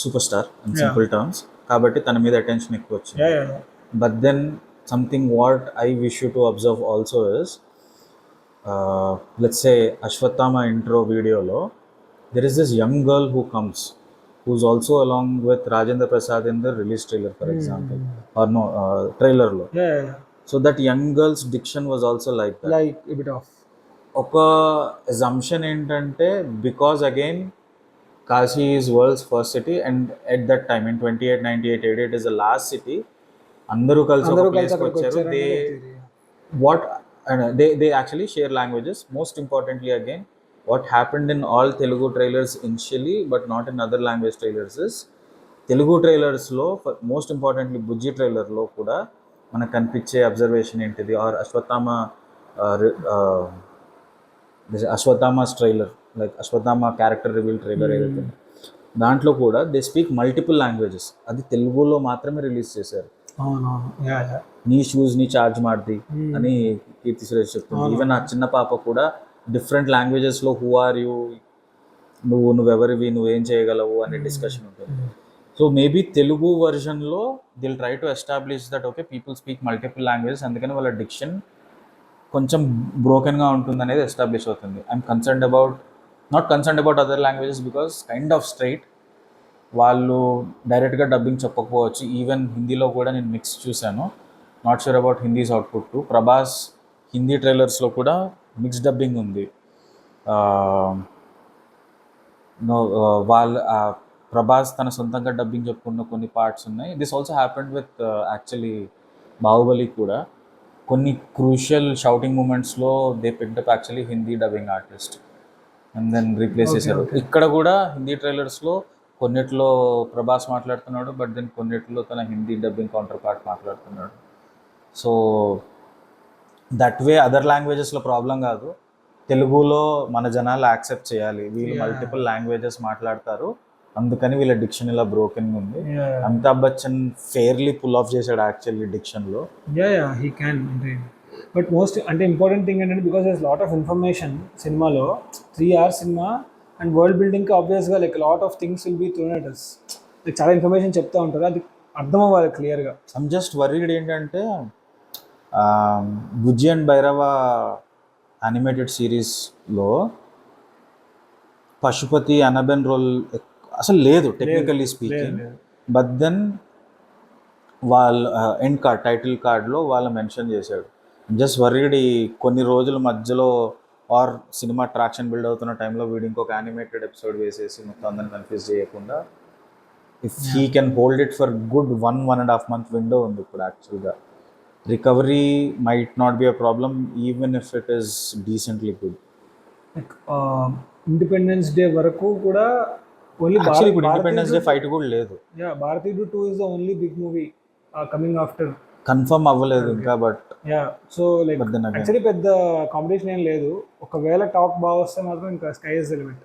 superstar in simple terms, కాబట్టి తన మీద attention ఎక్కువ వచ్చింది. But then something what I wish you to observe also is, let's say Ashwatthama intro video lo, there is this young girl who comes, who's also along with Rajendra Prasad in the release trailer, for example, or no, trailer lo. So that young girl's diction was also like that, like a bit off. Oka assumption entante, because again Kashi is world's first city, and at that time in 98 it is the last city. Andaru kalsi oka place ku vacharu. They what and they actually share languages. Most importantly, again, what happened in all Telugu trailers initially but not in other language trailers is, Telugu trailers lo, most importantly Bujji trailer lo kuda manaku kanpiche observation entidi, or Ashwatthama's trailer, like Ashwatthama character reveal trailer ఏదైతే దాంట్లో కూడా they speak multiple languages. అది తెలుగులో మాత్రమే release చేశారు. నీ shoes నీ charge మాడ్ది అని కీర్తి సురేష్ చెప్తుంది. ఈవెన్ ఆ చిన్న పాప కూడా డిఫరెంట్ లాంగ్వేజెస్లో హూ ఆర్ యూ, నువ్వెవరివి, నువ్వేం చేయగలవు అనే డిస్కషన్ ఉంటుంది. సో మేబీ తెలుగు వర్షన్లో they'll try to establish that okay people speak multiple languages, అందుకని వాళ్ళ డిక్షన్ కొంచెం బ్రోకెన్గా ఉంటుంది అనేది ఎస్టాబ్లిష్ అవుతుంది. Not concerned about other languages because kind of straight, వాళ్ళు డైరెక్ట్గా డబ్బింగ్ చెప్పకపోవచ్చు. ఈవెన్ హిందీలో కూడా నేను మిక్స్ చూశాను. Not sure about Hindi's output too. Prabhas Hindi ట్రైలర్స్లో కూడా మిక్స్ డబ్బింగ్ ఉంది. ప్రభాస్ తన సొంతంగా డబ్బింగ్ చెప్పుకున్న కొన్ని పార్ట్స్ ఉన్నాయి. This also happened with actually Baahubali కూడా. కొన్ని క్రూషియల్ షౌటింగ్ మూమెంట్స్లో they picked actually Hindi dubbing artist and then replace చేశారు. ఇక్కడ కూడా హిందీ ట్రైలర్స్లో కొన్నిట్లో ప్రభాస్ మాట్లాడుతున్నాడు, బట్ దెన్ కొన్నిట్లో తన హిందీ డబ్బింగ్ కౌంటర్ పార్ట్ మాట్లాడుతున్నాడు. సో దట్ వే అదర్ లాంగ్వేజెస్లో ప్రాబ్లం కాదు, తెలుగులో మన జనాలు యాక్సెప్ట్ చేయాలి. వీళ్ళు మల్టిపుల్ లాంగ్వేజెస్ మాట్లాడతారు, అందుకని వీళ్ళ డిక్షన్ ఇలా బ్రోకెన్ ఉంది. Amitabh Bachchan fairly pull off చేశాడు యాక్చువల్లీ డిక్షన్లో. He can. బట్ మోస్ట్ అంటే ఇంపార్టెంట్ థింగ్ ఏంటంటే, because there is lot of information సినిమాలో, 3 hours సినిమా అండ్ వరల్డ్ బిల్డింగ్కి ఆబ్వియస్గా like lot of things will be thrown at us. Like చాలా ఇన్ఫర్మేషన్ చెప్తూ ఉంటారు, అది అర్థం అవ్వాలి క్లియర్గా. ఐమ్ జస్ట్ వరీడ్ ఏంటంటే బుజ్జి అండ్ భైరవ యానిమేటెడ్ సిరీస్లో పశుపతి అనబెన్ రోల్ అసలు లేదు టెక్నికల్లీ స్పీకింగ్. బట్ దెన్ వాళ్ళ ఎండ్ కార్డ్, టైటిల్ కార్డ్లో వాళ్ళు మెన్షన్ చేశాడు. జస్ట్ వరీడ్ ఈ కొన్ని రోజుల మధ్యలో ఆర్ సినిమా ట్రాక్షన్ బిల్డ్ అవుతున్న టైంలో వీడు ఇంకొక యానిమేటెడ్ ఎపిసోడ్ వేసేసి మొత్తం అందరిని కన్ఫ్యూజ్ చేయకుండా, if he can hold it for good 1.5 month window ఉంది ఇప్పుడు. యాక్చువల్గా recovery might not be a problem even if it is decently good. Like independence day వరకు కూడా ఓన్లీ యాక్చువల్లీ ఇప్పుడు ఇండిపెండెన్స్ డే ఫైట్ కూడా లేదు, భారతీయుడు 2 is the only big movie coming after. Confirm అవ్వలేదు ఇంకా, but so like But then again- actually పెద్ద competition ఏం లేదు. ఒకవేళ టాక్ బాగా వస్తే మాత్రం ఇంకా sky is the limit.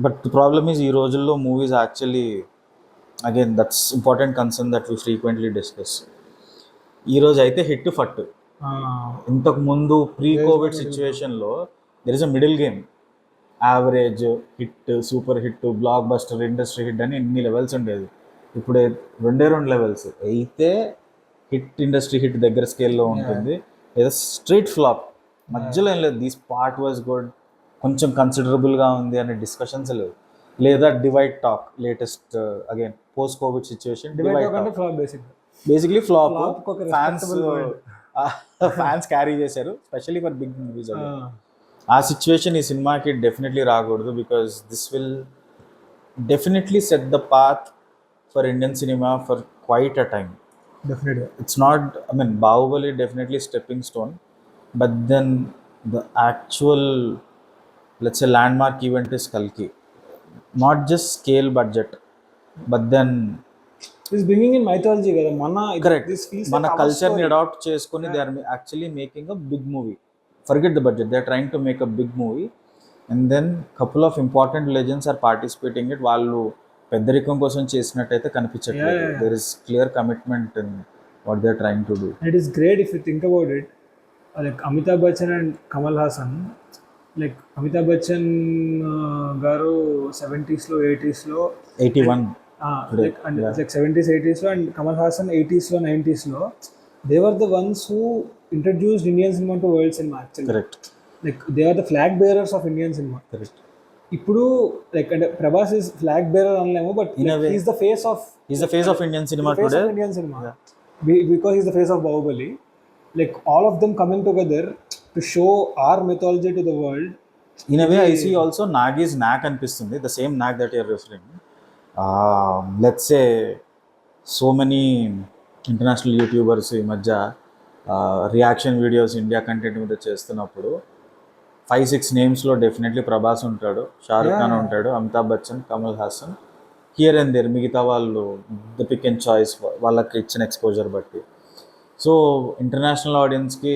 But the problem is ఈ రోజుల్లో movies actually again that's important concern that we frequently discuss. ఈరోజు అయితే హిట్ ఫట్, ఇంతకు ముందు ప్రీ కోవిడ్ సిచ్యువేషన్లో there is a middle game, average hit, super hit, block buster, industry hit అని ఎన్ని లెవెల్స్ ఉండేది. ఇప్పుడు రెండు లెవెల్స్, అయితే హిట్ ఇండస్ట్రీ హిట్ దగ్గర స్కేల్లో ఉంటుంది, లేదా స్ట్రీట్ ఫ్లాప్ మధ్యలో ఏం లేదు, దిస్ పార్ట్ వాజ్ గుడ్, కొంచెం కన్సిడరబుల్గా ఉంది అనే డిస్కషన్స్ లేవు. లేదా divide talk, latest again post Covid situation, basically flop. Fans carry చేశారు, స్పెషల్లీ ఫర్ బిగ్ మూవీస్. ఆ సిచ్యువేషన్ ఈ సినిమాకి డెఫినెట్లీ రాకూడదు, because this will definitely set the path for Indian cinema for quite a time. Definitely. It's not, I mean, Bahubali definitely stepping stone, but then the actual, let's say, landmark event is Kalki. Not just scale budget, but then It's bringing in mythology కదా, మన correct, this feels మన like our culture ni story. adopt చేసుకొని they are actually making a big movie. Forget the budget, they are trying to make a big movie, and then couple of important legends are participating it. వాళ్ళు పెద్దరికం కోసం చేసినట్టయితే కనిపించట్లేదు. There is clear commitment in what they are trying to do. It is great if you think about it. Like Amitabh Bachchan and Kamal Hassan, like Amitabh Bachchan garu 70s లో 80s లో 81 like and like 70s 80s లో, and Kamal Hassan 80s లో 90s లో, they were the ones who introduced Indian cinema to world cinema actually. Correct. Like they are the flag bearers of Indian cinema. Correct. ఇప్పుడు like అంటే Prabhas is flag bearer అనలేము, but he's the face of Indian cinema today. Indian cinema because he's the face of Baahubali. Like all of them coming together to show our mythology to the world. In a way I see also Nagi's knack అనిపిస్తుంది, the same knack that you're referring. Let's say so many international YouTubers ఈ మధ్య reaction videos India content మీద చేస్తున్నప్పుడు 5-6 నేమ్స్లో definitely Prabhas ఉంటాడు, షారుఖ్ ఖాన్ ఉంటాడు, Amitabh Bachchan, Kamal Haasan, here and there మిగతా వాళ్ళు the pick and choice వాళ్ళకి ఇచ్చిన ఎక్స్పోజర్ బట్టి. సో ఇంటర్నేషనల్ ఆడియన్స్కి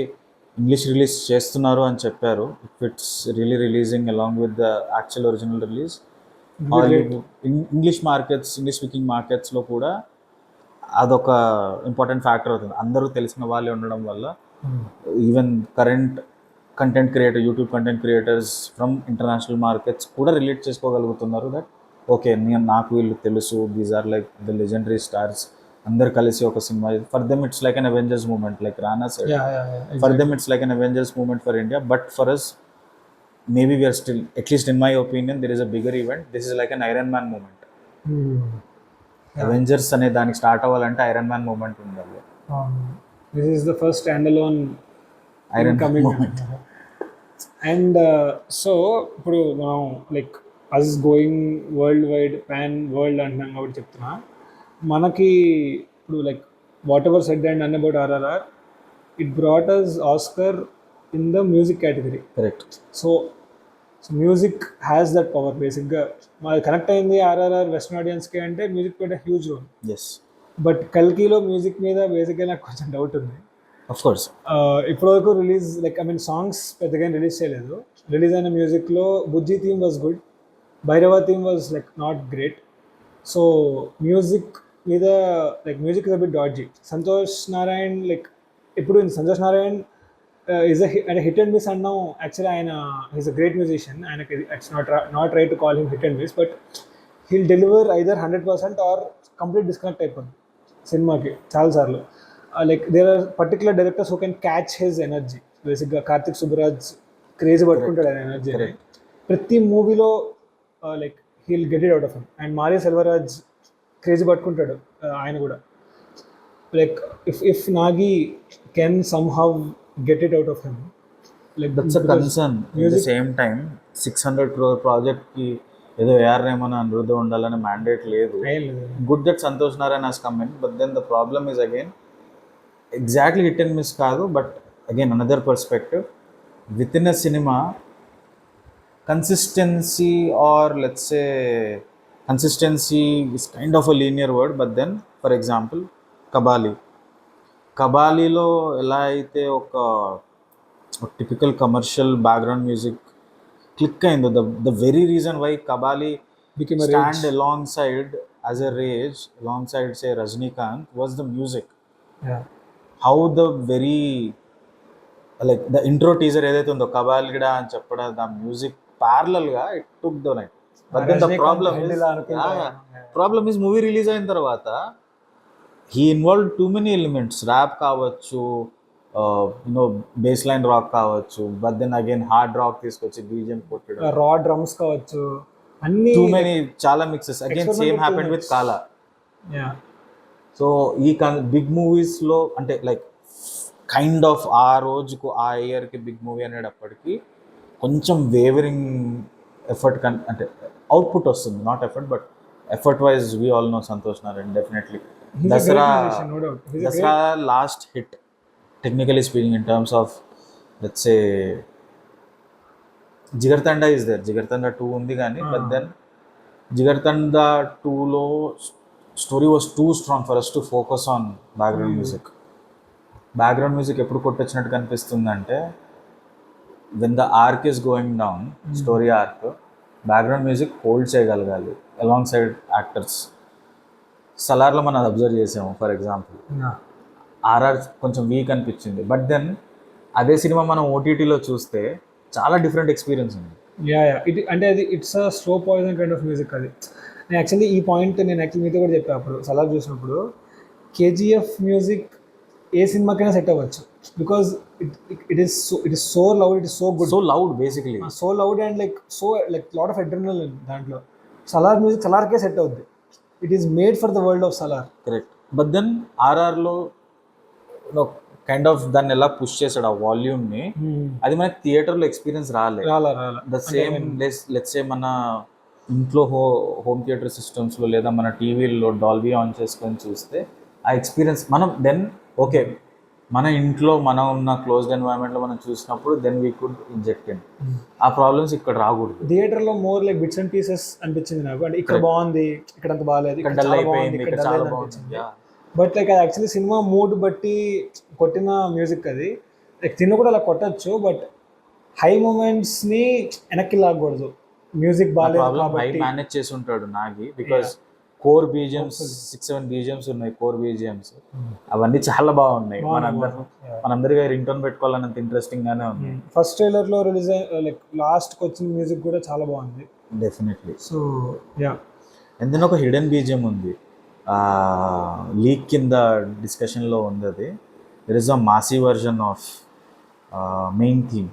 ఇంగ్లీష్ రిలీజ్ చేస్తున్నారు అని చెప్పారు. If it's really releasing along with the actual original release, English markets, English speaking మార్కెట్స్లో కూడా అదొక ఇంపార్టెంట్ ఫ్యాక్టర్ అవుతుంది. అందరూ తెలిసిన వాళ్ళే ఉండడం వల్ల even current content creator, YouTube content creators from international markets కూడా రిలేట్ చేసుకోగలుగుతున్నారు దట్ ఓకే నాకు వీళ్ళు తెలుసు, these are like the legendary stars, అందరు కలిసి ఒక సినిమా. For them it's like an Avengers moment, like Rana said. For them it's like an Avengers moment for India, but for us maybe we're still, at least in my opinion, there is a bigger event. This is like an iron Man moment. Avengers అనే దానికి start అవ్వాలంటే Iron Man moment ఉండాలి. This is the first standalone iron moment. And so ఇప్పుడు మనం like us going worldwide, pan world అంటున్నాం కాబట్టి చెప్తున్నా, మనకి ఇప్పుడు like whatever said and an about RRR, it brought us Oscar in the music category. Correct. So music has that power. బేసిక్గా మాది connect అయింది RRR వెస్టర్న్ ఆడియన్స్కి అంటే music played huge role. Yes. But కల్కిలో music మీద బేసిక్గా నాకు కొంచెం డౌట్ ఉంది. ఆఫ్ కోర్స్ ఇప్పటివరకు release like I mean songs పెద్దగా రిలీజ్ చేయలేదు. రిలీజ్ అయిన మ్యూజిక్లో Bujji theme was good, Bhairava theme was like not great. So music మీద like music is a bit dodgy. Santhosh Narayan like ఇప్పుడు సంతోష్ నారాయణ్ ఈజ్ అంటే హిట్ అండ్ మిస్ అన్నాం. యాక్చువల్లీ ఆయన ఈజ్ అ గ్రేట్ మ్యూజిషియన్. ఆయనకి it's not right to call him hit and miss, but he'll deliver either 100% or complete disconnect అయిపోయింది సినిమాకి చాలాసార్లు. Like there are particular directors who can catch his energy. బేసిక్గా Karthik Subbaraj crazy పట్టుకుంటాడు ఆయన energy ప్రతి మూవీలో. Like he'll get it out of him. And Mari Selvaraj crazy పట్టుకుంటాడు ఆయన కూడా. Like if Nagi can somehow get it out of him, like that's a concern. At the same time 600 crore ప్రాజెక్ట్కి ఏదో AR రెహమాన్ అనిరుద్ధ ఉండాలనే మ్యాండేట్ లేదు. Good that Santhosh Narayana has come in, but then the problem is again exactly hit and miss కాదు, but again another perspective with in a cinema consistency or let's say consistency is kind of a linear word, but then for example కబాలీలో ఎలా అయితే ఒక typical commercial background music click అయిందో, the very reason why Kabali Became a stand rage. alongside as a rage alongside say Rajnikant was the music. Yeah. How the very like the intro teaser ఏదైతే ఉందో కబాలిడా అని చెప్పడం ఆ music parallel గా it took the night. But then the problem is movie release అయిన తర్వాత he involve too many elements, rap కావచ్చు, you know bass line rock కావచ్చు, but then again hard rock తీసుకొచ్చి బీజిఎం కొట్టడం, రా డ్రమ్స్ కావచ్చు, అన్ని too many చాలా mixes. Again same happened with Kaala. So ఈ బిగ్ మూవీస్లో అంటే లైక్ కైండ్ ఆఫ్ ఆ రోజుకు ఆ ఇయర్కి బిగ్ మూవీ అనేటప్పటికి కొంచెం వేవరింగ్ ఎఫర్ట్ అంటే అవుట్పుట్ వస్తుంది, not effort but effort wise we all know Santhosh Narayan definitely. Dasara last hit technically speaking in terms of let's say Jigarthanda is there, Jigarthanda 2 ఉంది కానీ బట్ దెన్ జిగర్తండా 2లో story was too strong for us to focus on background music. Background music ఎప్పుడు కొట్టొచ్చినట్టు కనిపిస్తుంది అంటే when the arc is going down, story arc, background music hold చేయగలగాలి along side actors. సలార్లో మనం అది అబ్జర్వ్ చేసాము ఫర్ ఎగ్జాంపుల్. ఆర్ఆర్ కొంచెం వీక్ అనిపించింది, బట్ దెన్ అదే సినిమా మనం ఓటీటీలో చూస్తే చాలా డిఫరెంట్ ఎక్స్పీరియన్స్ ఉంది. ఇట్ అంటే అది it's a slow poison kind of music. అది నేను యాక్చువల్లీ ఈ పాయింట్ నేను యాక్చువల్లీ మీతో కూడా చెప్పాను అప్పుడు సలార్ చూసినప్పుడు, కేజీఎఫ్ మ్యూజిక్ ఏ సినిమాకైనా సెట్ అవ్వచ్చు because it is so loud, it is so good, so loud basically, so loud and like lot of adrenaline దాంట్లో. సలార్ మ్యూజిక్ సలార్కే సెట్ అవుద్ది. It is made for the world of Salaar. Correct. But then ఆర్ఆర్లో kind of దాన్ని ఎలా push చేశాడు ఆ వాల్యూమ్ని, అది మనకి థియేటర్లో ఎక్స్పీరియన్స్ రాలేదు. ద సేమ్ లెట్స్ సే మన ఇంట్లో హోమ్ థియేటర్ సిస్టమ్స్లో లేదా మన టీవీలో డాల్బీ ఆన్ చేసుకొని చూస్తే ఆ ఎక్స్పీరియన్స్ మనం దెన్ ఓకే మన ఇంట్లో మనం ఉన్న క్లోజ్డ్ ఎన్వైరన్మెంట్లో మనం చూసినప్పుడు then we could inject in. ఆ ప్రాబ్లమ్స్ ఇక్కడ రాకూడదు. థియేటర్లో more like bits and pieces అనిపించింది నాకు. అంటే ఇక్కడ బాగుంది, ఇక్కడ అంత బాగాలేదు, ఇక్కడ డల్ అయిపోయింది, ఇక్కడ చాలా బాగుంది. బట్ లైక్ అది యాక్చువల్లీ సినిమా మూడ్ బట్టి కొట్టిన మ్యూజిక్ అది. లైక్ తిన్న కూడా అలా కొట్టచ్చు, బట్ హై మూమెంట్స్ని వెనక్కి లాగకూడదు. మ్యూజిక్ బాగాలేదు, హై మేనేజ్ చేసి ఉంటాడు Nagi, because core BGMs 6-7 BGMs ఉన్నాయి, కోర్ బీజిఎమ్స్ అవన్నీ చాలా బాగున్నాయి. మనందరిగా రింగ్ టోన్ పెట్టుకోవాలన్నంత ఇంట్రెస్టింగ్ గానే ఉంది. ఫస్ట్ ట్రైలర్ లో రిలీజ్ లైక్ లాస్ట్ వచ్చిన మ్యూజిక్ కూడా చాలా బాగుంది definitely. So yeah, and then ఒక హిడెన్ బీజిఎం ఉంది, లీక్ కింద డిస్కషన్లో ఉంది. అది there is a massy version of main theme,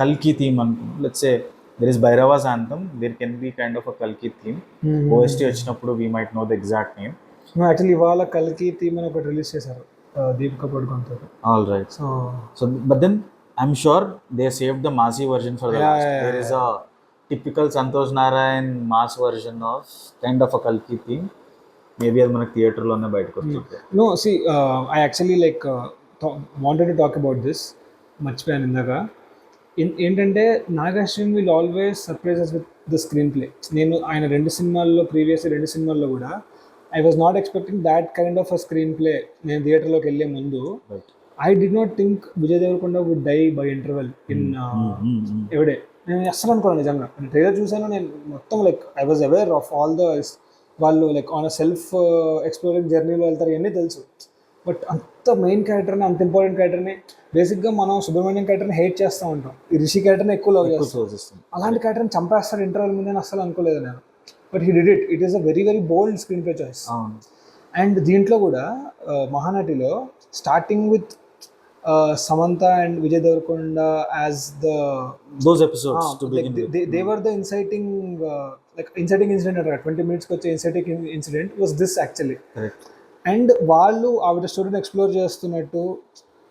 కల్కి థీమ్ అనుకుంటున్నాం. Let's say there is Bhairava's anthem, there can be kind of a Kalki theme. OST వచ్చినప్పుడు we might know the exact name. No, actually ఇవాళ కల్కి theme అని ఒకటి release చేశారు Deepika పడుకోన్తో. All right. So but then I'm sure they saved the massy version for the last. There is a typical Santosh Narayan mass version of kind of a Kalki theme. Maybe అది మనకి థియేటర్లోనే బయటకు వస్తుంది. No, see, I actually like wanted to talk about this. మర్చిపోయాను ఇందాక. ఏంటంటే Nagarjuna will always surprises with the screenplay. నేను ఆయన previous 2 సినిమాల్లో కూడా I was not expecting that kind of a screenplay. నేను థియేటర్లోకి వెళ్ళే ముందు I did not think Vijay Deverakonda would die by interval in Yevade. నేను అస్సలు అనుకోను నిజంగా. నేను ట్రైలర్ చూసాను, నేను మొత్తం like I was aware of all the వాళ్ళు like on a self exploring జర్నీలో వెళ్తారు, ఇవన్నీ తెలుసు. బట్ అంత మెయిన్ క్యారెక్టర్ని, అంత ఇంపార్టెంట్ క్యారెక్టర్ని, బేసిక్గా మనం సుబ్రహ్మణ్యం క్యారెక్టర్ని హేట్ చేస్తూ ఉంటాం, ఈ రిషి క్యారెక్టర్ని ఎక్కువ లవ్ చేస్తాం. అలాంటి క్యారెక్టర్ని చంపేస్తాడు ఇంటర్వెల్ ముందు అని అస్సలు అనుకోలేదు నేను. But he did it. It is a very very bold screenplay choice. And దీంట్లో కూడా మహానటిలో starting with Samantha and Vijay Deverakonda as those episodes to begin with, they were the inciting incident at 20 minutes వచ్చే inciting incident was this actually. Correct. And వాళ్ళు ఆవిడ స్టోరీని explore చేస్తున్నట్టు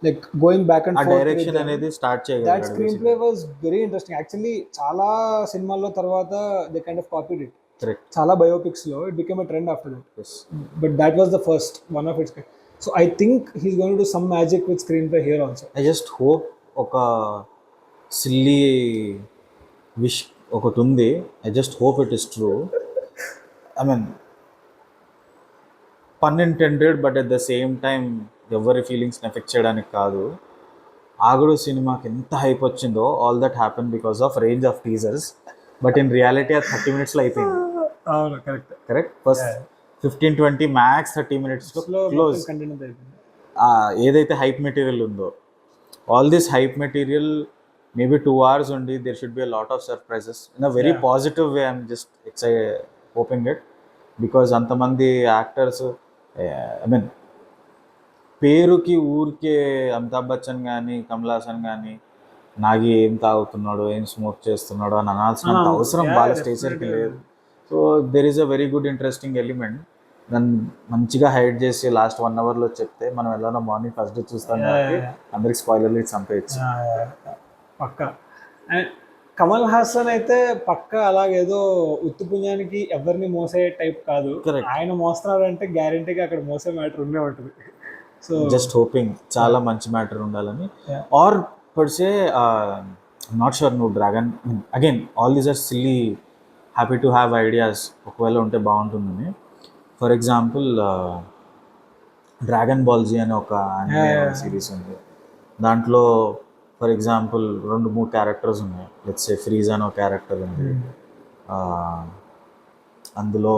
like going back and forth direction అనేది start చేయగలిగాడు. That screenplay was very interesting. Actually చాలా సినిమాల్లో తర్వాత they kind of copied it. Correct. చాలా బయోపిక్స్ లో it became a trend after that. But that was the first one of its. So I think he's going to do some magic with screenplay here also. I just hope ఒక silly wish ఒకటి ఉంది. I just hope it is true. I mean pun intended, but at the same time ఎవరి ఫీలింగ్స్ని effect చేయడానికి కాదు. ఆగడు సినిమాకి ఎంత hype వచ్చిందో all that happen because of range of teasers, but in reality అది 30 minutesలో అయిపోయింది. అవును, కరెక్ట్. ఫస్ట్ 15-20 మ్యాక్స్ 30 minutesలో క్లోజ్. కంటెంట్ అయిపోయింది. ఏదైతే హైప్ మెటీరియల్ ఉందో, all this hype material maybe 2 hours ఉండి there should be a lot of surprises in a very positive way. I'm just hoping it because అంతమంది యాక్టర్స్, ఐ మీన్ పేరుకి ఊరికే అమితాబ్ బచ్చన్ కానీ కమల్ హాసన్ కానీ నాగి ఏం తాగుతున్నాడు, ఏం స్మోక్ చేస్తున్నాడు అని అనాల్సినంత అవసరం వాళ్ళ స్టేచర్కి లేదు. So there is a very good interesting element. దాన్ని మంచిగా హైడ్ చేసి లాస్ట్ 1 hourలో చెప్తే మనం ఎలా మార్నింగ్ ఫస్ట్ డే చూస్తాం కాబట్టి అందరికి స్పాయిలర్లు ఇచ్చి చంపేయచ్చు. పక్క. అండ్ కమల్ హాసన్ అయితే పక్క అలాగేదో ఉత్తి పుణ్యానికి ఎవరిని మోసే టైప్ కాదు. ఆయన మోస్తున్నాడు అంటే గ్యారంటీగా అక్కడ మోసే మ్యాటర్ ఉండే ఉంటుంది. సో జస్ట్ హోపింగ్ చాలా మంచి మ్యాటర్ ఉండాలని. ఆర్ పర్సే నాట్ షూర్, నువ్వు Dragon again all these are silly, happy to have ideas ఒకవేళ ఉంటే బాగుంటుందని. For example Dragon Ball Z అనే ఒక సిరీస్ ఉంది. దాంట్లో ఫర్ ఎగ్జాంపుల్ 2-3 క్యారెక్టర్స్ ఉన్నాయి. లెట్స్ సే ఫ్రీజ్ అనే ఒక క్యారెక్టర్ ఉంది. అందులో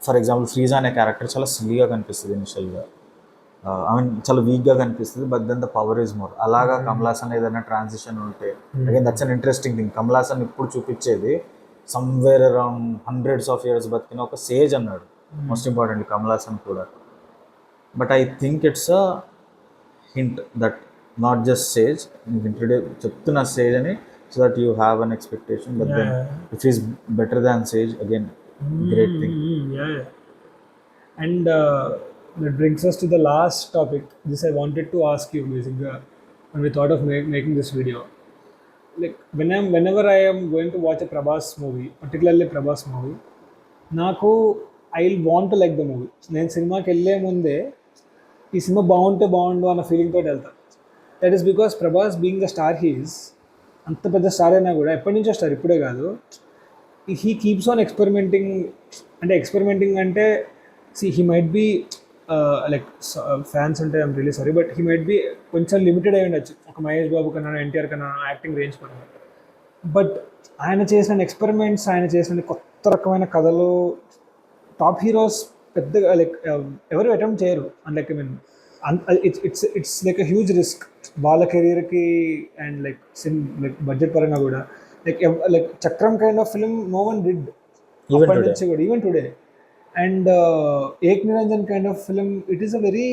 ఫర్ ఎగ్జాంపుల్ ఫ్రీజ్ అనే క్యారెక్టర్ చాలా సిల్లీగా కనిపిస్తుంది ఇనిషియల్గా, ఐ మీన్ చాలా వీక్గా కనిపిస్తుంది, but then the power is more. అలాగా కమల్ హాసన్ ఏదైనా ట్రాన్సిషన్ ఉంటే again that's an interesting thing. Kamal Haasan ఇప్పుడు చూపించేది somewhere around hundreds of years బతికిన ఒక సేజ్ అన్నాడు. మోస్ట్ ఇంపార్టెంట్లీ కమల్ హాసన్ కూడా. But I think it's a hint that not just sage, చెప్తున్న సేజ్ అని, so that you have an expectation. But then if is better than sage, again great thing. And that brings us to the last topic. This I wanted to ask you basically when we thought of making this video. Like whenever I am going to watch a Prabhas movie, particularly Prabhas movie, నాకు I'll want to like the movie. నేను సినిమాకి వెళ్ళే ముందే ఈ cinema బాగుంటే బాగుండు అన్న feeling తోటి వెళ్తాను. That is because Prabhas being the star he's, అంత పెద్ద స్టార్ అయినా కూడా ఎప్పటి నుంచో స్టార్, ఇప్పుడే కాదు, హీ కీప్స్ ఆన్ ఎక్స్పెరిమెంటింగ్. అంటే he might be like fans అంటే I'm really sorry, but he might be కొంచెం లిమిటెడ్ అయి ఉండొచ్చు ఒక మహేష్ బాబు కన్నా, ఎన్టీఆర్ కన్నా యాక్టింగ్ రేంజ్ పరంగా. బట్ ఆయన చేసిన ఎక్స్పెరిమెంట్స్, ఆయన చేసిన కొత్త రకమైన కథలు టాప్ హీరోస్ పెద్దగా లైక్ ఎవరు అటెంప్ట్ చేయరు. And like I mean it's like a huge risk వాళ్ళ కెరీర్కి అండ్ లైక్ బడ్జెట్ పరంగా కూడా. Like Chakram kind of film no one did అప్పటి నుంచి కూడా, even today. And Ek Niranjan kind of film, it is a very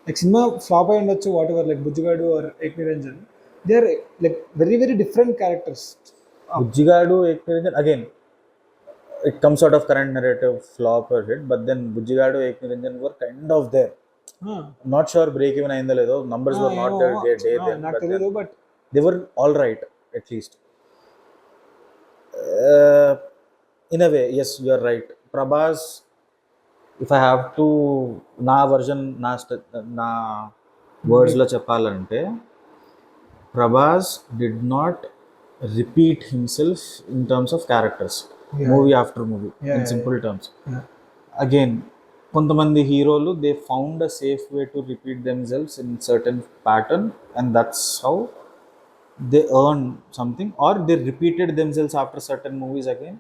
like cinema flop అయి ఉండొచ్చు whatever, like Bujjigadu or Ek Niranjan, they are like very very different characters. Bujjigadu, Ek Niranjan again it comes out of current narrative flop or hit, but then Bujjigadu, Ek Niranjan were kind of there. Not sure break even ayinda ledo, numbers were not there day there, but they were all right at least. In a way, yes, you are right. Prabhas, if I have to na version na words lo cheppalante, Prabhas did not repeat himself in terms of characters. Movie after movie, in simple terms. Again, కొంతమంది హీరోలు they found a safe way to repeat themselves in certain pattern, and that's how they earn something, or they repeated themselves after certain movies again,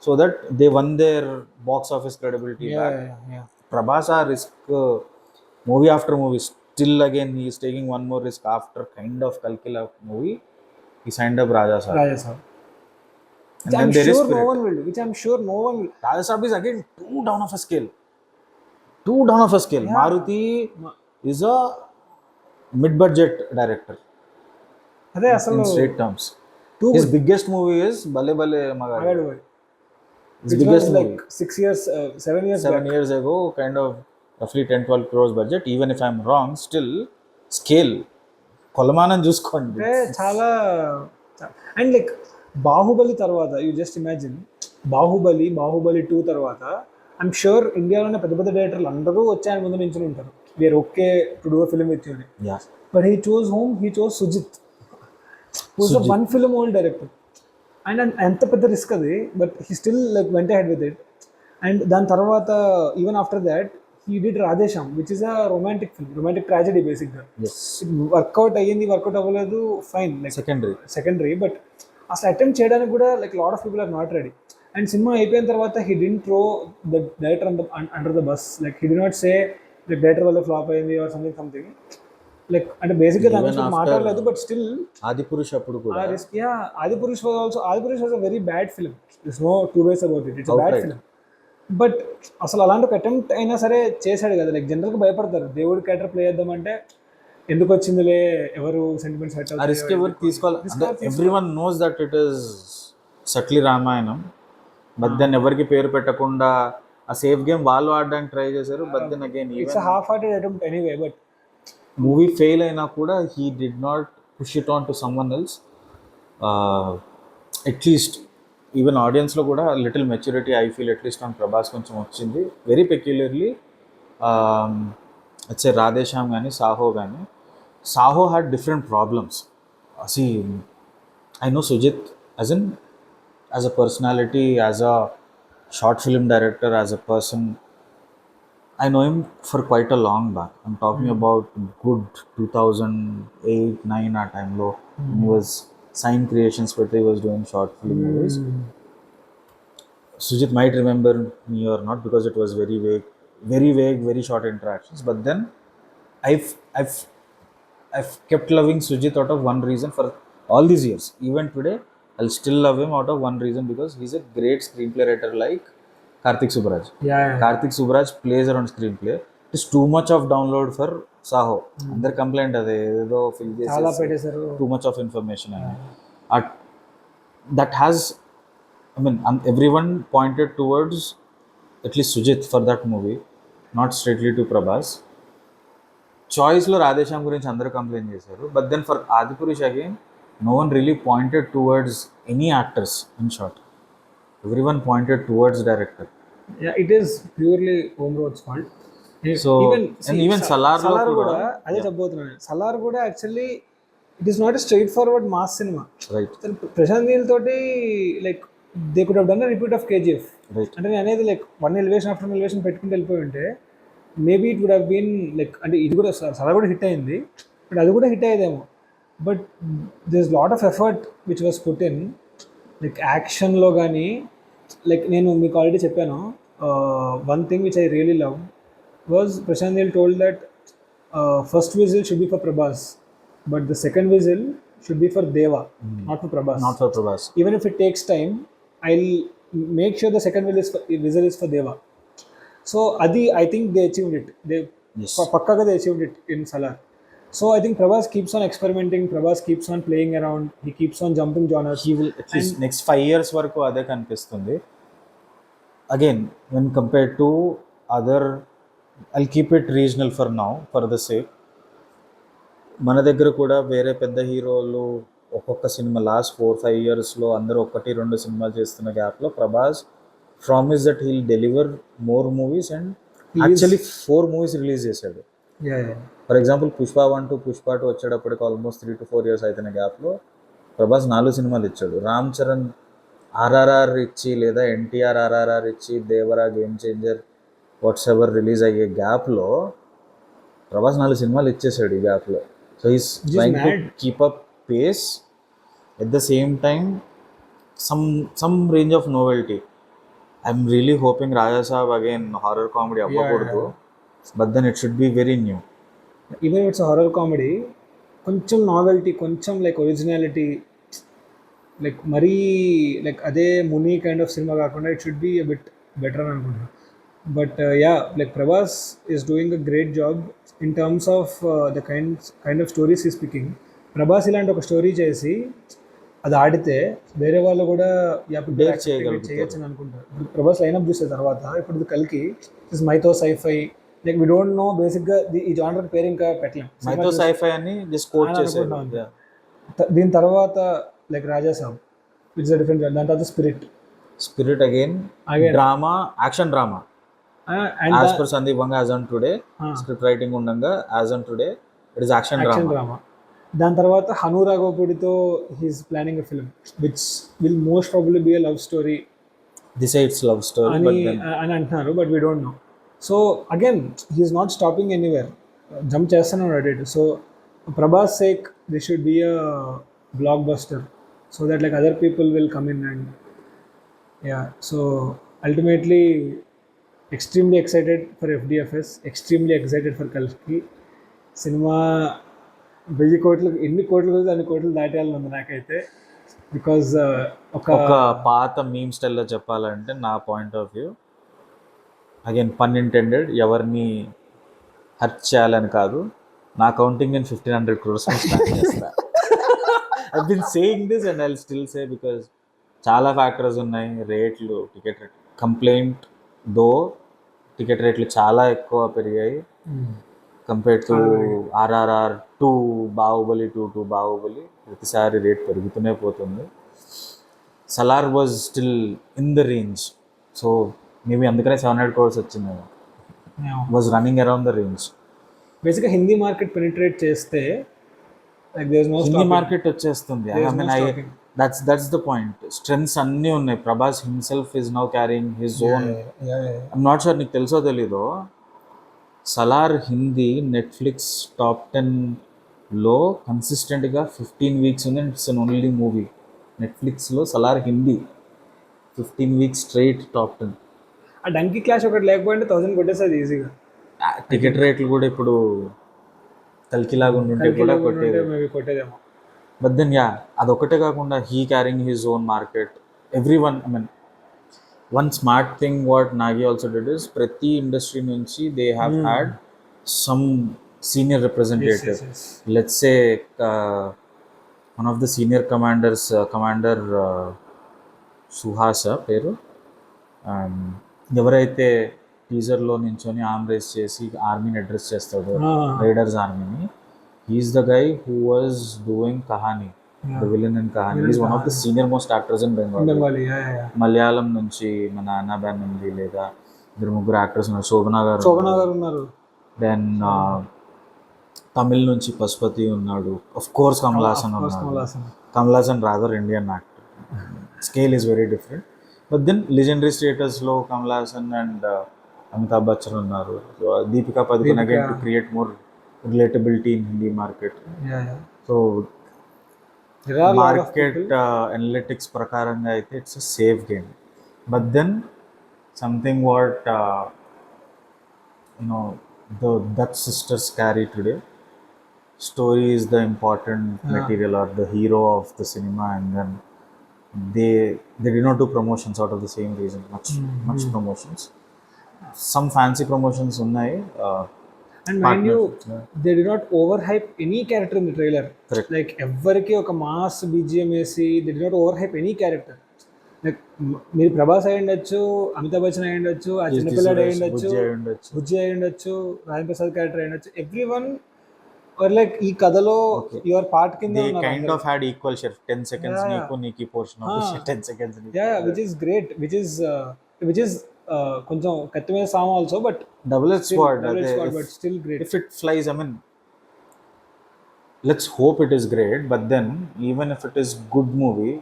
so that they won their box office credibility back. Prabhas ఆ risk movie after movie, still again he is taking one more risk after kind of కల్కిలా movie, he signed up Rajasaab. And I'm then sure no one will. Which I'm sure no one will. Rajasab is again too down of a scale. Yeah. Maruti is a mid-budget director. In straight terms. His biggest movie is Bale Bale Magadu. His biggest movie. Like 7 years ago, kind of roughly 10-12 crores budget. Even if I'm wrong, still scale. Kolamanan చూసుకోండి. చాలా. And like Baahubali తర్వాత you just imagine, Baahubali 2 తర్వాత I'm sure ఇండియాలోనే పెద్ద పెద్ద డైరెక్టర్లు అందరూ వచ్చి ఆయన ముందు నించుని ఉంటారు. We're okay to do a film with you. But he chose Sujeeth, whose a 1 film old director. And ఎంత పెద్ద రిస్క్ అది, but he still like went ahead with it. And దాని తర్వాత even after that he did Radhe Shyam which is a romantic film, romantic tragedy బేసిక్గా. Yes, work out అయ్యింది, work out అవ్వలేదు, fine, like secondary. Secondary. But అసలు attempt చేయడానికి కూడా like lot of people are not ready. And సినిమా అయిపోయిన తర్వాత he didn't throw the director under the bus, like he did not say like director వల్ల flop అయింది or something. Like అంటే బేసిక్గా దాని గురించి మాట్లాడలేదు, బట్ స్టిల్ ఆదిపురుష్ అప్పుడు కూడా risk. Yeah, Adipurush was also, Adipurush was a very bad film, it's no two ways about it, it's bad film. But అసలు అలాంటి ఒక అటెంప్ట్ అయినా సరే చేశాడు కదా. లైక్ జనరల్గా భయపడతారు దేవుడి క్యారెక్టర్ ప్లే చేద్దామంటే, ఎందుకు వచ్చిందిలే, ఎవరు సెంటిమెంట్స్ హర్ట్ ఆ రిస్క్ ఎవరు తీసుకోవాలి. Everyone knows that it is subtly Ramayanam, but then ఎవరికి పేరు పెట్టకుండా ఆ సేఫ్ గేమ్ వాళ్ళు ఆడడానికి ట్రై చేశారు. But then again it's half hearted attempt anyway. But movie fail అయినా కూడా he did not push it on to someone else. At least even ఆడియన్స్లో కూడా little maturity I feel at least on Prabhas కొంచెం వచ్చింది. Very పెక్యులర్లీ వచ్చే రాధేశ్యామ్ కానీ సాహో కానీ. Saaho had different problems. అసీ I know Sujith as a personality, as a short film director, as a person. I know him for quite a long back. I'm talking about good 2008-9 ఆ టైంలో. He was Sign Creations, but he was doing short film movies. Sujit might remember me or not because it was very vague, very short interactions. But then I've kept loving Sujit out of one reason for all these years. Even today, I'll still love him out of one reason, because he's a great screenplay writer like Karthik Subbaraj. Karthik Subbaraj plays around screenplay. It is too much of download for Saho. Under complaint ade edo fill chesaru, too much of information ani. That has, I mean, everyone pointed towards at least Sujit for that movie, not straightly to Prabhas. Choice lo Radhesham gurinchi andaru complain chesaru, but then for Adipurush again, no one really pointed towards any actors in short. Everyone pointed towards director. Yeah, it is purely Omrod's fault. So even Salar కూడా అదే చెప్పబోతున్నాను. సలార్ కూడా actually it is not a straightforward mass cinema. Right. Prashanth Neel తోటి like they could have done a repeat of KGF. అంటే నేను అనేది like one elevation after elevation పెట్టుకుంటూ వెళ్ళిపోయి ఉంటే maybe it would have been like, అంటే ఇది కూడా సలార్ కూడా హిట్ అయింది, బట్ అది కూడా హిట్ అయ్యేదేమో. But there is lot of effort which was put in, like యాక్షన్లో కానీ. లైక్ నేను మీకు ఆల్రెడీ చెప్పాను, one thing which I really love was Prashanth Neel told that first whistle should be for Prabhas, but the second whistle should be for Deva, not for Prabhas. Even if it takes time, I will make sure the second whistle is for Deva. So అది I think they achieved it. They పక్కాగా they achieved it in Salaar. So I think Prabhas keeps on experimenting, Prabhas keeps on playing around, he keeps on jumping genres. He will at least next 5 years వరకు అదే కనిపిస్తుంది. Again, when compared to other, I'll keep it regional for now for the sake. మన దగ్గర కూడా వేరే పెద్ద హీరోలు ఒక్కొక్క సినిమా లాస్ట్ 4-5 ఇయర్స్లో అందరూ 1-2 సినిమాలు చేస్తున్న గ్యాప్లో Prabhas promise that he'll deliver more movies, and actually 4 movies release చేశాడు. For example Pushpa 1 to Pushpa 2 వచ్చేటప్పటికి ఆల్మోస్ట్ 3 to 4 years అవుతున్న గ్యాప్లో ప్రభాస్ 4 సినిమాలు ఇచ్చాడు. రామ్ చరణ్ RRR ఇచ్చి, లేదా NTR RRR ఇచ్చి, Devara, game changer, what's ever release అయ్యే గ్యాప్లో ప్రభాస్ 4 సినిమాలు ఇచ్చేసాడు ఈ గ్యాప్లో. So is trying to keep up pace, at the same time some range of novelty. I'm really hoping Raja Saab again horror comedy అవ్వకూడదు, but then it should be very new. Even it's horror comedy, కొంచెం novelty, కొంచెం like originality, like మరీ like అదే Muni kind of cinema కాకుండా it should be a bit better అని అనుకుంటున్నాను. But yeah, like Prabhas is doing a great job in terms of the kind of stories ఈ speaking. Prabhas ఇలాంటి ఒక స్టోరీ చేసి అది ఆడితే వేరే వాళ్ళు కూడా చేయొచ్చు అని అనుకుంటారు. ప్రభాస్ లైనప్ చూసే తర్వాత ఇప్పుడు ఇది కల్కి is mytho scifi, like we don't know బేసిక్గా ఈ జానర్ పేరు ఇంకా పెట్టలేం, మైథో సైఫై అని జస్ట్ కోట్ చేశారు. దీని తర్వాత like Raja Saab it's a different, దాని తర్వాత Spirit again drama, action drama. And as per Sandeep Vanga, as on today, script writing ఉండగా as on today it is action drama. దాని తర్వాత Hanu రాఘవపూడితో he is planning a film which will most probably be a love story they say it's love story అని but then అని అంటున్నారు, but we don't know. So again he's not stopping anywhere, jump చేస్తున్నాడు అటు ఇటు. So Prabhas sake this should be a blockbuster, so that like other people will come in and yeah. So ultimately extremely excited for FDFS, extremely excited for కల్కి. సినిమా 1000 కోట్లు, ఎన్ని కోట్లు కూడా అన్ని కోట్లు దాటేయాలని ఉంది నాకైతే. బికాజ్ ఒక ఒక పాత మీమ్ స్టైల్లో చెప్పాలంటే నా పాయింట్ ఆఫ్ వ్యూ, అగైన్ పన్ ఇంటెండెడ్, ఎవరిని హర్ట్ చేయాలని కాదు, నా కౌంటింగ్ నేను 1500 crores స్టార్ట్ చేస్తా. I been saying this and I still say, because చాలా ఫ్యాక్టర్స్ ఉన్నాయి. రేట్లు, టికెట్ రేట్, కంప్లైంట్ దో టికెట్ రేట్లు చాలా ఎక్కువ పెరిగాయి compare to RRR 2, Baahubali 2 to Baahubali. ప్రతిసారి రేట్ పెరుగుతూనే పోతుంది. Salaar was still in the range, so maybe అందుకనే 700 crores వచ్చింది. Was running around the range. బేసిక్గా హిందీ మార్కెట్ పెనిట్రేట్ చేస్తే like there is no Hindi market వచ్చేస్తుంది. I mean that's the point. Strengths అన్నీ ఉన్నాయి. Prabhas himself is now carrying his own. I'm not sure నీకు తెలుసో తెలీదో, సలార్ హిందీ నెట్ఫ్లిక్స్ టాప్ 10లో కన్సిస్టెంట్గా 15 weeks ఉంది. ఇట్స్ అన్ ఓన్లీ మూవీ నెట్ఫ్లిక్స్లో Salaar Hindi 15 weeks straight top 10. ఆ డంకీ క్లాష్ ఒకటి లేకపోతే 1000 కొట్టేస్తుంది ఈజీగా. టికెట్ రేట్లు కూడా ఇప్పుడు కల్కిలాగా ఉండుంటే కూడా కొట్టేది. మేబీ కొట్టేదేమో. బట్ దెన్ యా, అదొకటే కాకుండా he carrying his own market. Everyone, I mean one smart thing what Nagi also did is, ప్రతి ఇండస్ట్రీ నుంచి they have had some senior representative. Let's say one of the senior commanders, commander Suhasa పేరు, ఎవరైతే టీజర్లో నించొని arm race చేసి ఆర్మీని address చేస్తాడు, raiders ఆర్మీని, he is the guy who was doing Kahaani, the villain in Kahaani. Is one of the senior most actors in Bengal. Malayalam నుంచి మన అన్నాబ్యాన్ ఉంది, లేదా 2-3 యాక్టర్స్ ఉన్నారు. శోభనా గారు ఉన్నారు. దెన్ తమిళ్ నుంచి పశుపతి ఉన్నాడు. ఆఫ్ కోర్స్ కమల్ హాసన్ ఉన్నాడు. Kamal Haasan rather Indian actor, scale is very different. But then legendary స్టేటస్లో కమల్ హాసన్ అండ్ అమితాబ్ బచ్చన్ ఉన్నారు. Deepika Padukone again to create more relatability in Hindi market. So market analytics ప్రకారంగా అయితే it's a safe game. But then something what you know the that sisters carry today, story is the important material or the hero of the cinema, and then they did not do promotions out of the same reason. Much promotions, some fancy promotions unnai, and mind you, they did not overhype any character in the trailer. Correct. Like everki oka mass BGM esi, they did not overhype any character. Like మీరు ప్రభాస్ అయి ఉండొచ్చు, అమితాబ్ బచ్చన్ అయి ఉండొచ్చు, ఆ చిన్నపిల్లడు అయి ఉండొచ్చు, బుజ్జి అయి ఉండొచ్చు, రాజేంద్ర ప్రసాద్ క్యారెక్టర్ అయి ఉండొచ్చు, ఎవ్రీవన్ or like ఈ కథలో యువర్ పార్ట్ కింద they kind of had equal share. 10 seconds నీకు portion of 10 seconds నీకు. Yeah, which is great, which is కొంచెం కత్తిమీద సామ also, but double-edged sword, but still great. If it flies, I mean, let's hope it is great. But then even if it is good movie,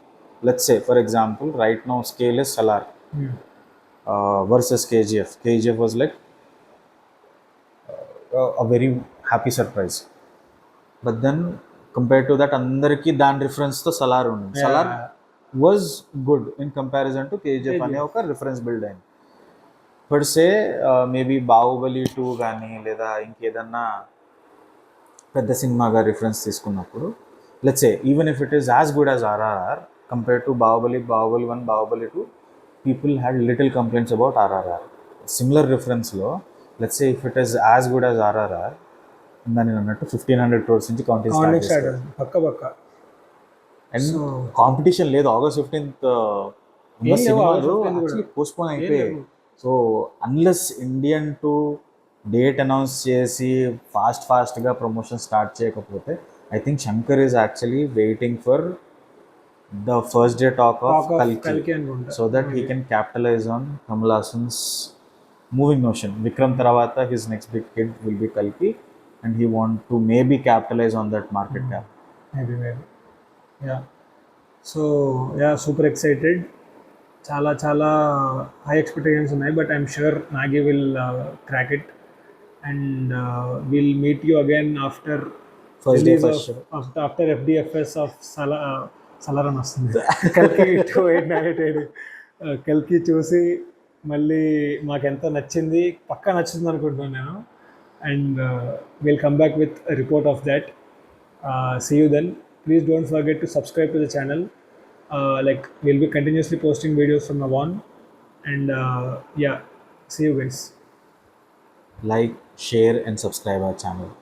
let's say for example right now scale is Salar versus KGF. KGF was like a very happy surprise. But then compared to that, అందరికి దాని రిఫరెన్స్తో సలార్ ఉంది. Salaar was good in comparison to KGF అనే ఒక reference build అయింది. But say maybe Baahubali 2 కానీ లేదా ఇంకేదన్నా పెద్ద సినిమాగా రిఫరెన్స్ తీసుకున్నప్పుడు, let's say even if it is as good as RRR compare to Baahubali 1, Baahubali 2, people had little complaints about RRR. Similar రిఫరెన్స్లో let's say if it is as good as RRR, నేను అన్నట్టు 1500 crores నుంచి కౌంటింగ్ స్టార్ట్ చేస్తారు. పక్క అండ్ కాంపిటీషన్ లేదు. August 15th ఉన్న సినిమాలు actually postpone అయిపోయాయి. So unless Indian two date announce చేసి ఫాస్ట్గా ప్రమోషన్ స్టార్ట్ చేయకపోతే, I think Shankar is actually waiting for the first day talk of కల్కి, so that he can capitalise on Kamal Haasan's moving motion. Vikram తర్వాత his next big hit will be కల్కి, and he want to maybe capitalize on that market cap. Maybe. Yeah. So yeah, super excited. చాలా చాలా high expectations ఉన్నాయి, but I'm sure Nagi will crack it. And will meet you again after first day release first of after FDFS of సలారన్ వస్తుంది. కల్కి 2897 కల్కి చూసి మళ్ళీ మాకు ఎంత నచ్చింది, పక్కా నచ్చుతుంది అనుకుంటున్నాను నేను. And will come back with report of that. See you then. Please don't forget to subscribe to the channel. Like we'll be continuously posting videos from now on. And yeah, see you guys. like, share and subscribe our channel.